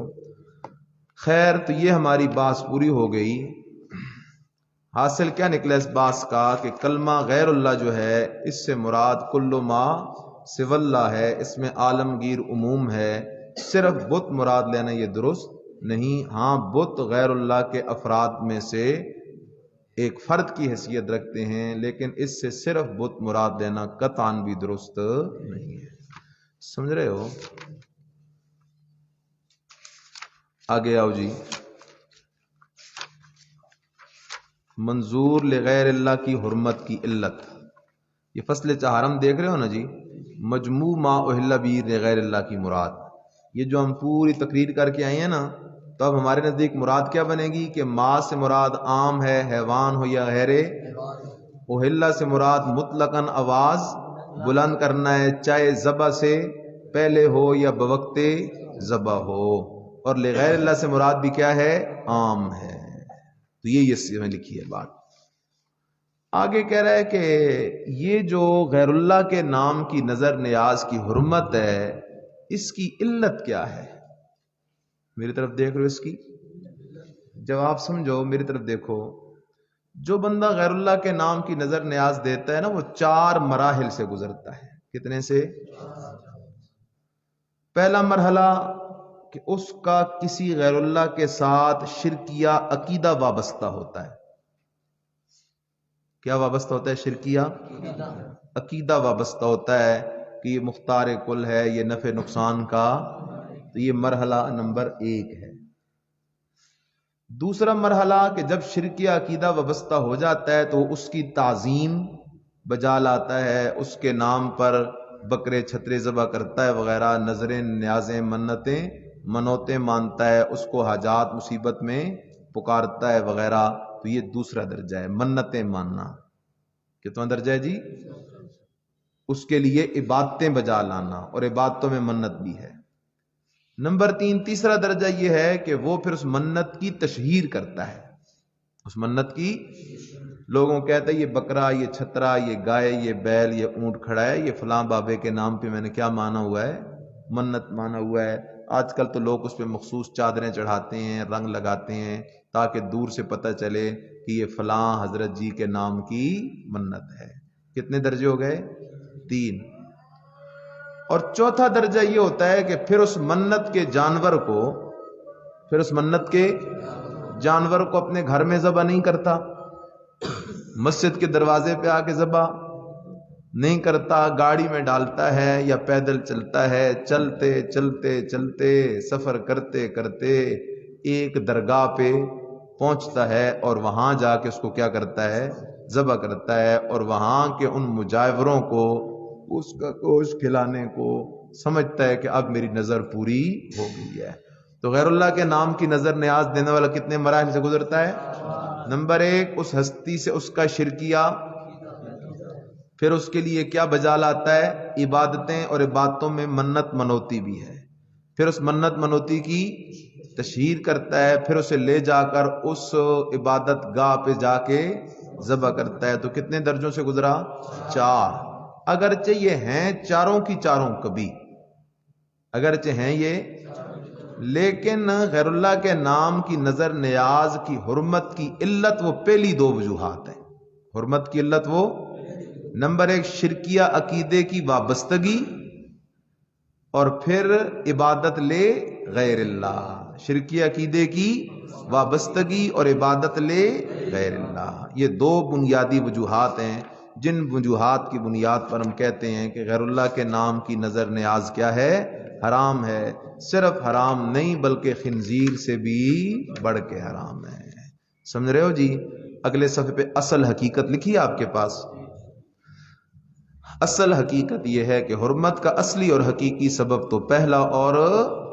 خیر، تو یہ ہماری بات پوری ہو گئی. حاصل کیا نکلا اس بات کا؟ کہ کلمہ غیر اللہ جو ہے اس سے مراد کل ما سوی اللہ ہے، اس میں عالمگیر عموم ہے. صرف بت مراد لینا یہ درست نہیں. ہاں بت غیر اللہ کے افراد میں سے ایک فرد کی حیثیت رکھتے ہیں، لیکن اس سے صرف بت مراد لینا قطعاً بھی درست نہیں ہے. سمجھ رہے ہو؟ آگے آؤ جی. منظور لغیر اللہ کی حرمت کی علت، یہ فصل چہارم دیکھ رہے ہو نا جی، مجموع ما اہل بھی غیر اللہ کی مراد، یہ جو ہم پوری تقریر کر کے آئے ہیں نا، تو اب ہمارے نزدیک مراد کیا بنے گی کہ ما سے مراد عام ہے، حیوان ہو یا غیر، اہل سے مراد مطلقاً آواز بلند کرنا ہے، چاہے ذبح سے پہلے ہو یا بوقت ذبح ہو، اور لغیر اللہ سے مراد بھی کیا ہے؟ عام ہے۔ تو یہ اس میں لکھی ہے بات۔ آگے کہہ رہا ہے کہ یہ جو غیر اللہ کے نام کی نظر نیاز کی حرمت ہے، اس کی علت کیا ہے؟ میری طرف دیکھ رہے ہو، اس کی جواب سمجھو، میری طرف دیکھو۔ جو بندہ غیر اللہ کے نام کی نظر نیاز دیتا ہے نا، وہ 4 مراحل سے گزرتا ہے۔ کتنے سے؟ پہلا مرحلہ کہ اس کا کسی غیر اللہ کے ساتھ شرکیہ عقیدہ وابستہ ہوتا ہے۔ کیا وابستہ ہوتا ہے؟ شرکیہ عقیدہ وابستہ ہوتا ہے کہ یہ مختار کل ہے، یہ نفع نقصان کا، تو یہ مرحلہ نمبر 1 ہے۔ دوسرا مرحلہ کہ جب شرکیہ عقیدہ وابستہ ہو جاتا ہے تو اس کی تعظیم بجا لاتا ہے، اس کے نام پر بکرے چھترے ذبح کرتا ہے وغیرہ، نظریں نیازیں منتیں منوتیں مانتا ہے، اس کو حاجات مصیبت میں پکارتا ہے وغیرہ، تو یہ دوسرا درجہ ہے، منتیں ماننا۔ کتنا درجہ ہے جی؟ اس کے لیے عبادتیں بجا لانا، اور عبادتوں میں منت بھی ہے۔ نمبر 3 تیسرا درجہ یہ ہے کہ وہ پھر اس منت کی تشہیر کرتا ہے، اس منت کی، لوگوں کہتا ہے یہ بکرا، یہ چھترا، یہ گائے، یہ بیل، یہ اونٹ کھڑا ہے، یہ فلاں بابے کے نام پہ میں نے کیا مانا ہوا ہے؟ منت مانا ہوا ہے۔ آج کل تو لوگ اس پہ مخصوص چادریں چڑھاتے ہیں، رنگ لگاتے ہیں، تاکہ دور سے پتہ چلے کہ یہ فلاں حضرت جی کے نام کی منت ہے۔ کتنے درجے ہو گئے؟ 3۔ اور چوتھا درجہ یہ ہوتا ہے کہ پھر اس منت کے جانور کو اپنے گھر میں ذبح نہیں کرتا، مسجد کے دروازے پہ آ کے ذبح نہیں کرتا، گاڑی میں ڈالتا ہے یا پیدل چلتا ہے، چلتے چلتے چلتے سفر کرتے کرتے ایک درگاہ پہ پہنچتا ہے، اور وہاں جا کے اس کو کیا کرتا ہے؟ ذبح کرتا ہے، اور وہاں کے ان مجاوروں کو اس کا گوشت کھلانے کو سمجھتا ہے کہ اب میری نظر پوری ہو گئی ہے۔ تو غیر اللہ کے نام کی نظر نیاز دینے والا کتنے مراحل سے گزرتا ہے؟ نمبر 1 اس ہستی سے اس کا شرکیہ، پھر اس کے لیے کیا بجا لاتا ہے؟ عبادتیں، اور عبادتوں میں منت منوتی بھی ہے، پھر اس منت منوتی کی تشہیر کرتا ہے، پھر اسے لے جا کر اس عبادت گاہ پہ جا کے ذبح کرتا ہے۔ تو کتنے درجوں سے گزرا؟ 4۔ اگرچہ یہ ہیں چاروں کی چاروں کبھی، اگرچہ ہیں یہ، لیکن غیر اللہ کے نام کی نظر نیاز کی حرمت کی علت وہ پہلی 2 وجوہات ہیں۔ حرمت کی علت وہ نمبر 1 شرکیہ عقیدے کی وابستگی، اور پھر عبادت لے غیر اللہ، شرکیہ عقیدے کی وابستگی اور عبادت لے غیر اللہ، یہ 2 بنیادی وجوہات ہیں جن وجوہات کی بنیاد پر ہم کہتے ہیں کہ غیر اللہ کے نام کی نظر نیاز کیا ہے؟ حرام ہے۔ صرف حرام نہیں بلکہ خنزیر سے بھی بڑھ کے حرام ہے۔ سمجھ رہے ہو جی؟ اگلے صفحے پہ اصل حقیقت لکھی ہے آپ کے پاس۔ اصل حقیقت یہ ہے کہ حرمت کا اصلی اور حقیقی سبب تو پہلا اور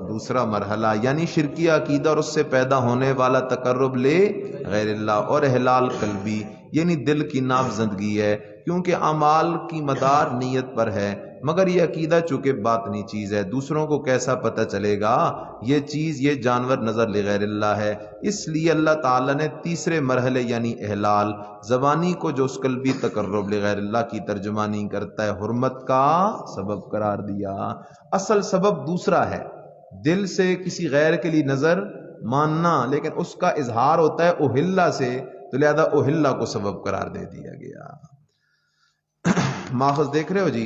دوسرا مرحلہ، یعنی شرکیہ عقیدہ اور اس سے پیدا ہونے والا تقرب لے غیر اللہ، اور احلال قلبی یعنی دل کی ناپسندگی ہے، کیونکہ اعمال کی مدار نیت پر ہے، مگر یہ عقیدہ چونکہ باطنی چیز ہے، دوسروں کو کیسا پتہ چلے گا یہ چیز، یہ جانور نظر لغیر اللہ ہے۔ اس لیے اللہ تعالیٰ نے تیسرے مرحلے یعنی احلال زبانی کو جو اس قلبی تقرب لغیر اللہ کی ترجمانی کرتا ہے حرمت کا سبب قرار دیا۔ اصل سبب دوسرا ہے، دل سے کسی غیر کے لیے نظر ماننا، لیکن اس کا اظہار ہوتا ہے اوہلہ سے، تو لہذا اوہلہ کو سبب قرار دے دیا گیا۔ ماخذ دیکھ رہے ہو جی؟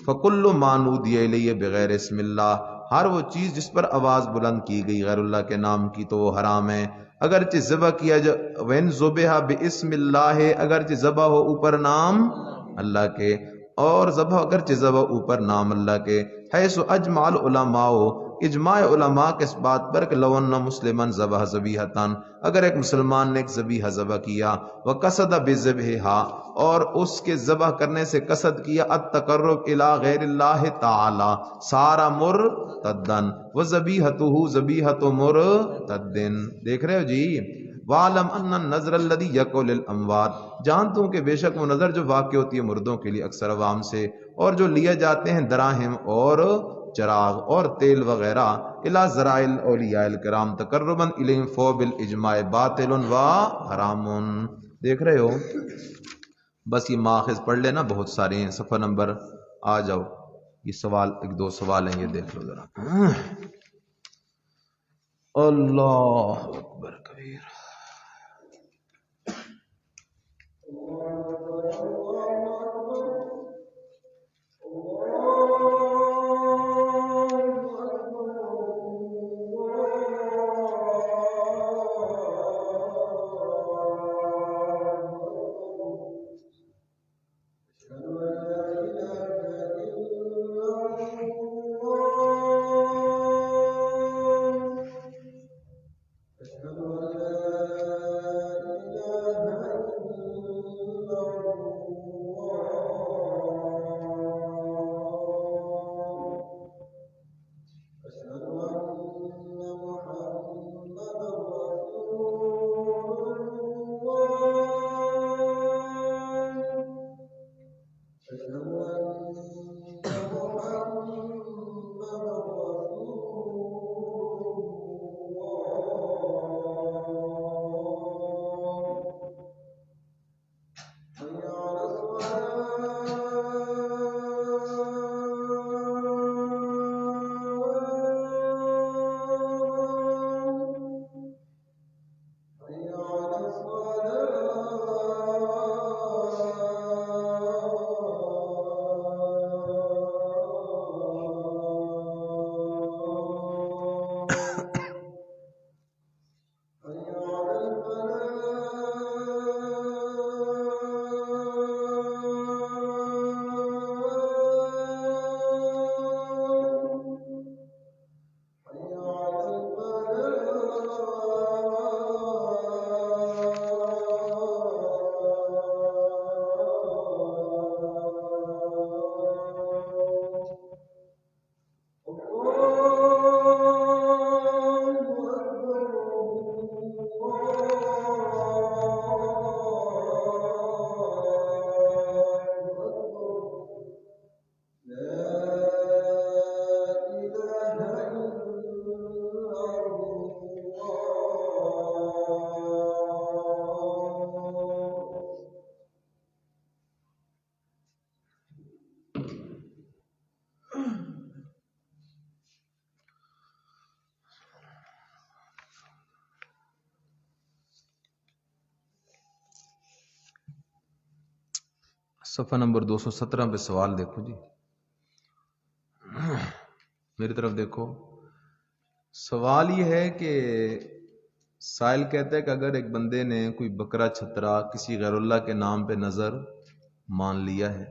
فَكُلُّ مَا نُودِيَ إِلَيْهِ بِغَيْرِ اسْمِ اللَّهِ، ہر وہ چیز جس پر آواز بلند کی گئی غیر اللہ کے نام کی تو وہ حرام ہے، اگرچہ ذبح کیا وَإِن ذُبِحَ بِاسْمِ اللَّهِ، اگرچہ ذبح ہو اوپر نام اللہ کے، اور ذبح اگرچہ ذبح اوپر نام اللہ کے، حیث اجمع العلماء، اجماع علماء کے اس بات پر کہ لو ان مسلمن ذبح ذبیحتان، اگر ایک مسلمان نے ایک ذبیحہ ذبح کیا، وقصد بذبحها، اور اس کے ذبح کرنے سے قصد کیا التقرب الی غیر اللہ تعالی، سارا مرتدن، وذبیحته ذبیحۃ مرتد، دیکھ رہے ہو جی؟ وَعْلَمْ أَنَّ النَّذْرَ الَّذِي يَقَعُ لِلْأَمْوَاتِ، جانتا ہوں کہ بے شک وہ نظر جو واقع ہوتی ہے مردوں کے لیے اکثر عوام سے، اور جو لیے جاتے ہیں دراہم اور چراغ اور تیل وغیرہ، الی ذرائع الاولیاء الکرام تقربا الیہم فو بالاجماع باطل و حرام، دیکھ رہے ہو؟ بس یہ ماخذ پڑھ لینا، بہت سارے ہیں، صفحہ نمبر آ جاؤ، یہ سوال ایک دو سوال ہیں، یہ دیکھ لو ذرا۔ اللہ اکبر کبیر۔ صفحہ نمبر 217 پہ سوال دیکھو جی، میری طرف دیکھو۔ سوال یہ ہے کہ سائل کہتا ہے کہ اگر ایک بندے نے کوئی بکرا چھترا کسی غیر اللہ کے نام پہ نظر مان لیا ہے،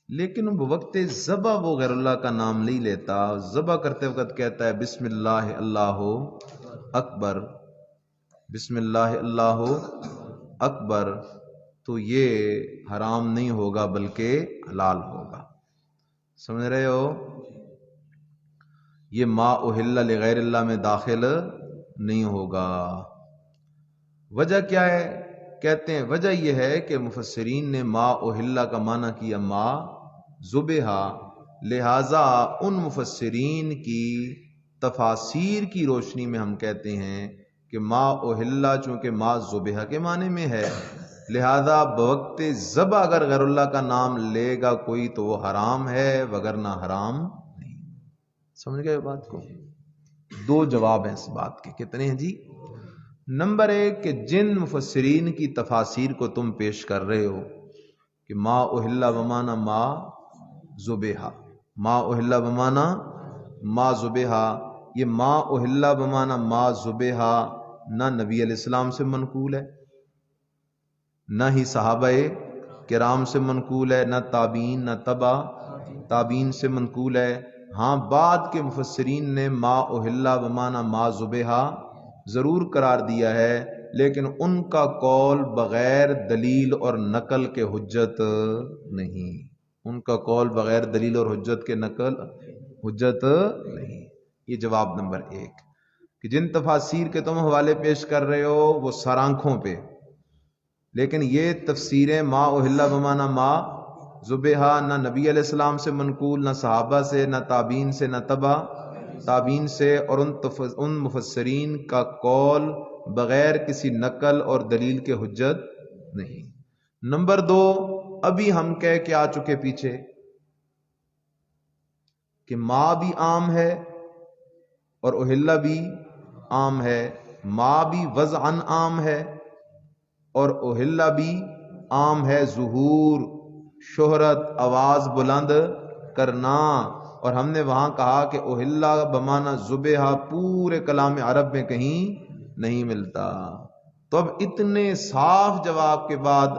لیکن وقت ذبح وہ غیر اللہ کا نام نہیں لیتا، ذبح کرتے وقت کہتا ہے بسم اللہ اللہ اکبر، بسم اللہ اللہ اکبر، تو یہ حرام نہیں ہوگا بلکہ حلال ہوگا، سمجھ رہے ہو؟ یہ ما اہل لغیر اللہ میں داخل نہیں ہوگا۔ وجہ کیا ہے؟ کہتے ہیں وجہ یہ ہے کہ مفسرین نے ما اہل کا معنی کیا ما ذبح، لہذا ان مفسرین کی تفاسیر کی روشنی میں ہم کہتے ہیں کہ ما اہل چونکہ ما ذبح کے معنی میں ہے، لہذا بوقت ذبح اگر غیر اللہ کا نام لے گا کوئی تو وہ حرام ہے، وگرنہ حرام نہیں۔ سمجھ گئے بات کو؟ دو جواب ہیں اس بات کے، کتنے ہیں جی؟ نمبر ایک کہ جن مفسرین کی تفاسیر کو تم پیش کر رہے ہو کہ ما اہل بمانا ما ذبح، ما اہل بمانا ما ذبح، یہ ما اہل بمانا ما ذبح نہ نبی علیہ السلام سے منقول ہے، نہ ہی صحابہ کرام سے منقول ہے، نہ تابعین، نہ تبع تابعین سے منقول ہے، ہاں بعد کے مفسرین نے ما اہلا بمانا ما ذبیحہ ضرور قرار دیا ہے، لیکن ان کا قول بغیر دلیل اور نقل کے حجت نہیں، ان کا قول بغیر دلیل اور حجت کے نقل حجت نہیں۔ یہ جواب نمبر 1 کہ جن تفاسیر کے تم حوالے پیش کر رہے ہو وہ سر آنکھوں پہ، لیکن یہ تفسیریں ما اہلا بمانا ما ذبیحہ نہ نبی علیہ السلام سے منقول، نہ صحابہ سے، نہ تابعین سے، نہ تبع تابعین سے، اور ان مفسرین کا قول بغیر کسی نقل اور دلیل کے حجت نہیں۔ نمبر 2، ابھی ہم کہہ کے آ چکے پیچھے کہ ما بھی عام ہے اور اہلا بھی عام ہے، ما بھی وضعاً عام ہے اور اہلا بھی عام ہے، ظہور، شہرت، آواز بلند کرنا، اور ہم نے وہاں کہا کہ اہلا بمانا ذبیحہ پورے کلام عرب میں کہیں نہیں ملتا۔ تو اب اتنے صاف جواب کے بعد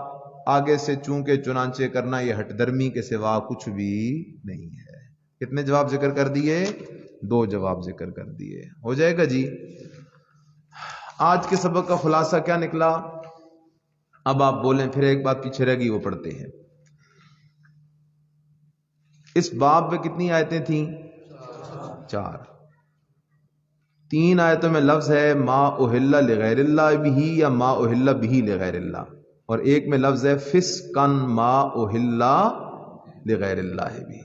آگے سے چونکہ چنانچہ کرنا یہ ہٹ درمی کے سوا کچھ بھی نہیں ہے۔ کتنے جواب ذکر کر دیے؟ 2 جواب ذکر کر دیے۔ ہو جائے گا جی۔ آج کے سبق کا خلاصہ کیا نکلا؟ اب آپ بولیں، پھر ایک بات پیچھے رہ گئی، وہ پڑھتے ہیں۔ اس باب میں کتنی آیتیں تھیں؟ 4۔ 3 آیتوں میں لفظ ہے ما اہلا لغیر اللہ بھی یا ما اہلا بھی لغیر اللہ، اور ایک میں لفظ ہے فسقن ما اہلا لغیر اللہ بھی۔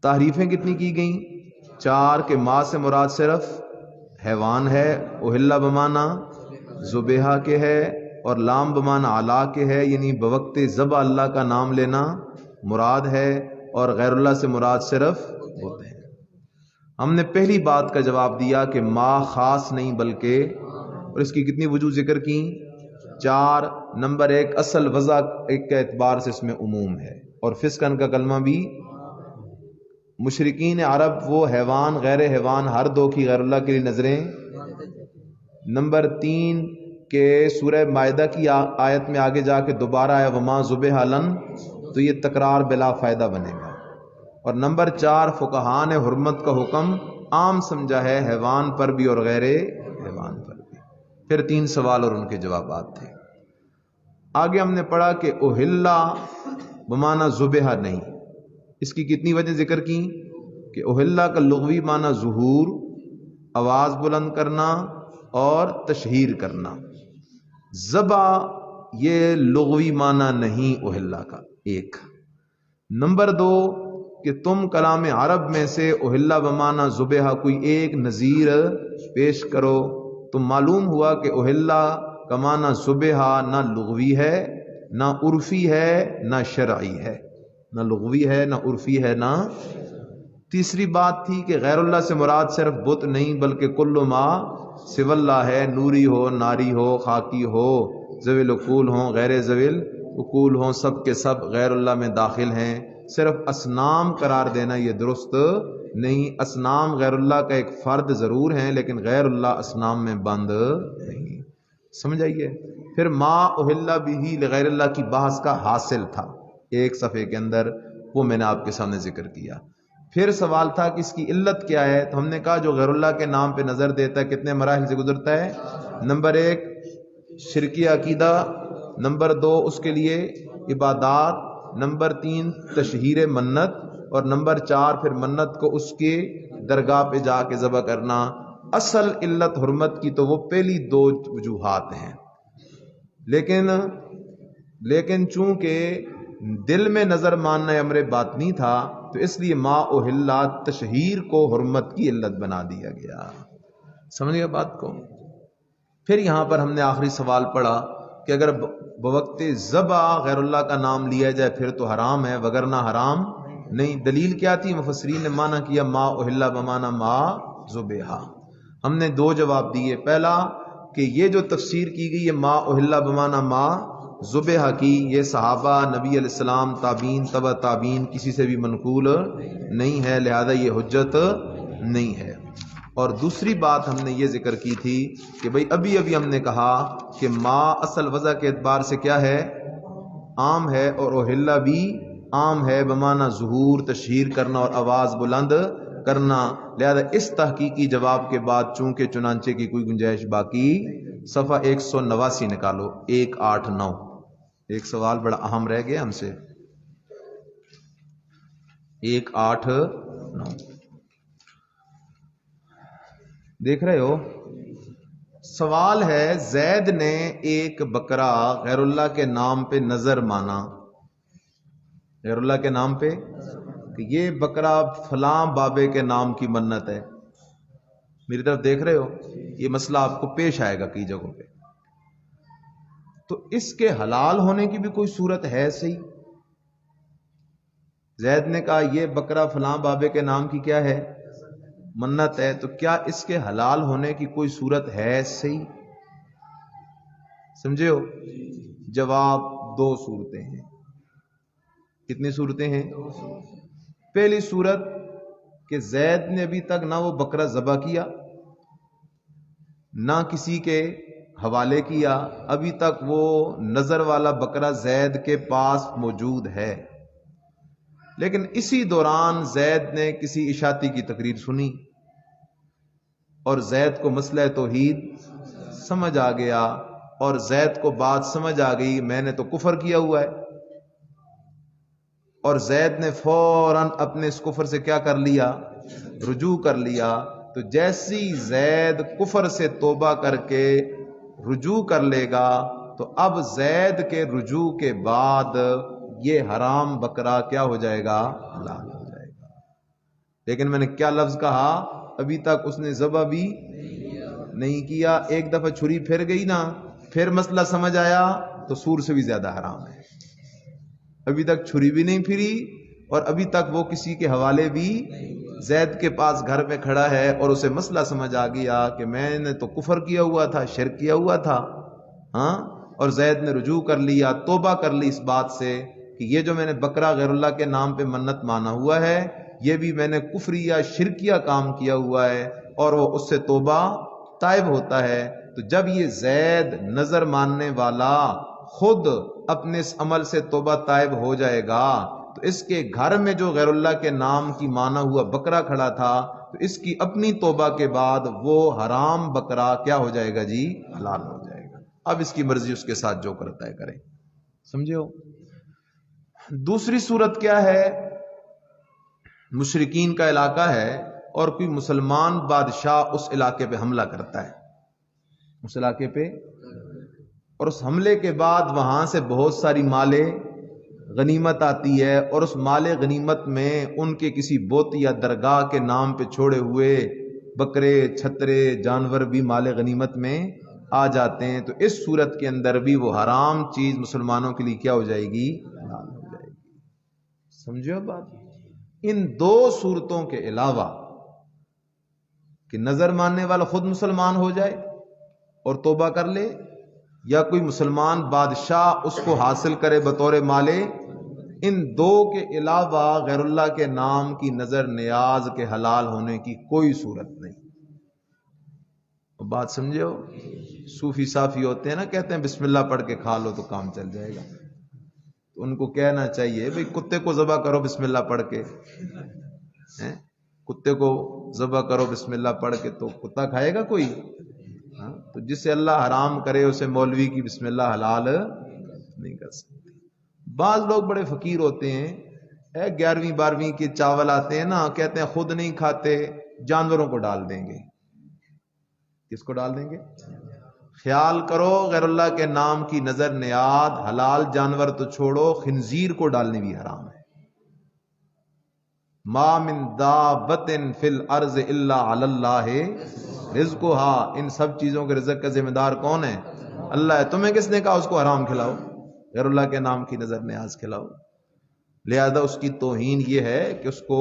تعریفیں کتنی کی گئیں؟ 4 کہ ما سے مراد صرف حیوان ہے، اہلا بمانا ذبیحہ کے ہے، اور لام بمانا علا کے ہے، یعنی بوقت ذبح اللہ کا نام لینا مراد ہے، اور غیر اللہ سے مراد صرف ہوتے ہیں۔ ہم نے پہلی بات کا جواب دیا کہ ما خاص نہیں بلکہ، اور اس کی کتنی وجوہ ذکر کی؟ 4۔ نمبر 1 اصل وضع ایک کے اعتبار سے اس میں عموم ہے، اور فسقن کا کلمہ بھی مشرکین عرب وہ حیوان غیر حیوان ہر دو کی غیر اللہ کے لیے نظریں۔ نمبر 3 کہ سورہ مائدہ کی آیت میں آگے جا کے دوبارہ ہے وما ذبح لن، تو یہ تکرار بلا فائدہ بنے گا۔ اور نمبر 4 فقہاء نے حرمت کا حکم عام سمجھا ہے حیوان پر بھی اور غیر حیوان پر بھی۔ پھر 3 سوال اور ان کے جوابات تھے۔ آگے ہم نے پڑھا کہ اہلا بمانا ذبح نہیں، اس کی کتنی وجہ ذکر کی کہ اہلا کا لغوی معنی ظہور، آواز بلند کرنا اور تشہیر کرنا، ذبح یہ لغوی معنی نہیں اہلا کا، 1۔ نمبر 2 کہ تم کلام عرب میں سے اہلا بمانا ذبح کوئی ایک نظیر پیش کرو، تو معلوم ہوا کہ اہلا کا معنی ذبح نہ لغوی ہے، نہ عرفی ہے، نہ شرعی ہے، نہ لغوی ہے، نہ عرفی ہے، نہ۔ تیسری بات تھی کہ غیر اللہ سے مراد صرف بت نہیں بلکہ کل ما سوی اللہ ہے، نوری ہو، ناری ہو، خاکی ہو، ذوی العقول ہوں، غیر ذوی العقول ہوں، سب کے سب غیر اللہ میں داخل ہیں۔ صرف اصنام قرار دینا یہ درست نہیں، اصنام غیر اللہ کا ایک فرد ضرور ہیں لیکن غیر اللہ اصنام میں بند نہیں۔ سمجھ آئیے؟ پھر ما اہلا بھی لغیر اللہ کی بحث کا حاصل تھا 1 صفحے کے اندر، وہ میں نے آپ کے سامنے ذکر کیا۔ پھر سوال تھا کہ اس کی علت کیا ہے، تو ہم نے کہا جو غیر اللہ کے نام پہ نظر دیتا ہے کتنے مراحل سے گزرتا ہے؟ نمبر 1 شرکی عقیدہ، نمبر 2 اس کے لیے عبادات، نمبر 3 تشہیر منت، اور نمبر 4 پھر منت کو اس کے درگاہ پہ جا کے ذبح کرنا۔ اصل علت حرمت کی تو وہ پہلی 2 وجوہات ہیں، لیکن چونکہ دل میں نظر ماننا امر باطنی تھا تو اس لیے ما اہلا تشہیر کو حرمت کی علت بنا دیا گیا۔ سمجھ گیا بات کو؟ پھر یہاں پر ہم نے آخری سوال پڑھا کہ اگر بوقت ذبح غیر اللہ کا نام لیا جائے پھر تو حرام ہے، وگرنہ حرام نہیں۔ دلیل کیا تھی؟ مفسرین نے معنی کیا ما اہلا بمانا ما ذبح۔ ہم نے 2 جواب دیے۔ پہلا کہ یہ جو تفسیر کی گئی ہے ما اہلا بمانا ما ذبح کی، یہ صحابہ، نبی علیہ السلام، تابعین، تبع تابعین کسی سے بھی منقول نہیں ہے، لہذا یہ حجت نہیں ہے۔ اور دوسری بات ہم نے یہ ذکر کی تھی کہ بھئی ابھی ہم نے کہا کہ ما اصل وضع کے اعتبار سے کیا ہے؟ عام ہے، اور اہلا بھی عام ہے بمانا ظہور، تشہیر کرنا اور آواز بلند کرنا، لہذا اس تحقیقی جواب کے بعد چونکہ چنانچہ کی کوئی گنجائش باقی، صفحہ 189 نکالو، 189۔ ایک سوال بڑا اہم رہ گیا ہم سے، 189 دیکھ رہے ہو؟ سوال ہے، زید نے ایک بکرا غیر اللہ کے نام پہ نظر مانا، غیر اللہ کے نام پہ کہ یہ بکرا فلاں بابے کے نام کی منت ہے، میری طرف دیکھ رہے ہو؟ یہ مسئلہ آپ کو پیش آئے گا کئی جگہوں پہ، تو اس کے حلال ہونے کی بھی کوئی صورت ہے؟ صحیح، زید نے کہا یہ بکرا فلاں بابے کے نام کی کیا ہے؟ منت ہے، تو کیا اس کے حلال ہونے کی کوئی صورت ہے؟ صحیح، سمجھے ہو؟ جواب دو صورتیں ہیں۔ کتنی صورتیں ہیں؟ پہلی صورت کہ زید نے ابھی تک نہ وہ بکرا ذبح کیا، نہ کسی کے حوالے کیا، ابھی تک وہ نظر والا بکرا زید کے پاس موجود ہے، لیکن اسی دوران زید نے کسی اشاعتی کی تقریر سنی اور زید کو مسئلہ توحید سمجھ آ گیا، اور زید کو بات سمجھ آ گئی میں نے تو کفر کیا ہوا ہے، اور زید نے فوراً اپنے اس کفر سے کیا کر لیا؟ رجوع کر لیا۔ تو جیسی زید کفر سے توبہ کر کے رجوع کر لے گا تو اب زید کے رجوع کے بعد یہ حرام بکرا کیا ہو جائے گا؟ حلال ہو جائے گا۔ لیکن میں نے کیا لفظ کہا؟ ابھی تک اس نے ذبح بھی نہیں کیا، ایک دفعہ چھری پھر گئی نا، پھر مسئلہ سمجھ آیا تو سور سے بھی زیادہ حرام ہے۔ ابھی تک چھری بھی نہیں پھری اور ابھی تک وہ کسی کے حوالے بھی، زید کے پاس گھر میں کھڑا ہے اور اسے مسئلہ سمجھ آ گیا کہ میں نے تو کفر کیا ہوا تھا، شرک کیا ہوا تھا، ہاں، اور زید نے رجوع کر لیا، توبہ کر لی اس بات سے کہ یہ جو میں نے بکرا غیر اللہ کے نام پہ منت مانا ہوا ہے یہ بھی میں نے کفریہ شرکیہ کام کیا ہوا ہے، اور وہ اس سے توبہ تائب ہوتا ہے۔ تو جب یہ زید نظر ماننے والا خود اپنے اس عمل سے توبہ تائب ہو جائے گا تو اس کے گھر میں جو غیر اللہ کے نام کی مانا ہوا بکرا کھڑا تھا تو اس کی اپنی توبہ کے بعد وہ حرام بکرا کیا ہو جائے گا جی؟ حلال ہو جائے گا۔ اب اس کی مرضی اس کے ساتھ جو کرتا ہے کرے، سمجھے ہو؟ دوسری صورت کیا ہے؟ مشرکین کا علاقہ ہے اور کوئی مسلمان بادشاہ اس علاقے پہ حملہ کرتا ہے، اس علاقے پہ، اور اس حملے کے بعد وہاں سے بہت ساری مال غنیمت آتی ہے، اور اس مال غنیمت میں ان کے کسی بت یا درگاہ کے نام پہ چھوڑے ہوئے بکرے، چھترے، جانور بھی مال غنیمت میں آ جاتے ہیں، تو اس صورت کے اندر بھی وہ حرام چیز مسلمانوں کے لیے کیا ہو جائے گی؟ حلال ہو جائے گی۔ سمجھو بات؟ ان دو صورتوں کے علاوہ کہ نظر ماننے والا خود مسلمان ہو جائے اور توبہ کر لے، یا کوئی مسلمان بادشاہ اس کو حاصل کرے بطور مالے، ان دو کے علاوہ غیر اللہ کے نام کی نظر نیاز کے حلال ہونے کی کوئی صورت نہیں۔ بات سمجھے ہو؟ صوفی صافی ہوتے ہیں نا، کہتے ہیں بسم اللہ پڑھ کے کھا لو تو کام چل جائے گا، تو ان کو کہنا چاہیے بھئی کتے کو ذبح کرو بسم اللہ پڑھ کے، کتے کو ذبح کرو بسم اللہ پڑھ کے، تو کتا کھائے گا کوئی؟ تو جسے اللہ حرام کرے اسے مولوی کی بسم اللہ حلال نہیں کر سکتے۔ بعض لوگ بڑے فقیر ہوتے ہیں، 11ویں 12ویں کے چاول آتے ہیں نا، کہتے ہیں خود نہیں کھاتے، جانوروں کو ڈال دیں گے۔ کس کو ڈال دیں گے؟ خیال کرو، غیر اللہ کے نام کی نظر نیاد حلال جانور تو چھوڑو، خنزیر کو ڈالنے بھی حرام ہے۔ ما من دابۃ فی الارض الا علی اللہ رزقها، ان سب چیزوں کے رزق کا ذمہ دار کون ہے؟ اللہ ہے۔ تمہیں کس نے کہا اس کو حرام کھلاؤ؟ غیر اللہ کے نام کی نظر نیاز کھلاؤ۔ لہذا اس کی توہین یہ ہے کہ اس کو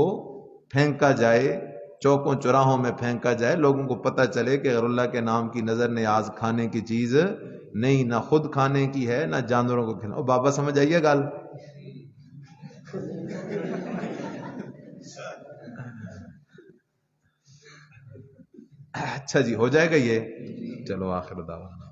پھینکا جائے، چوکوں چوراہوں میں پھینکا جائے، لوگوں کو پتہ چلے کہ غیر اللہ کے نام کی نظر نیاز کھانے کی چیز نہیں، نہ خود کھانے کی ہے نہ جانوروں کو کھلاؤ۔ بابا سمجھ آئیے گل؟ اچھا جی، ہو جائے گا یہ؟ چلو آخر دعوانا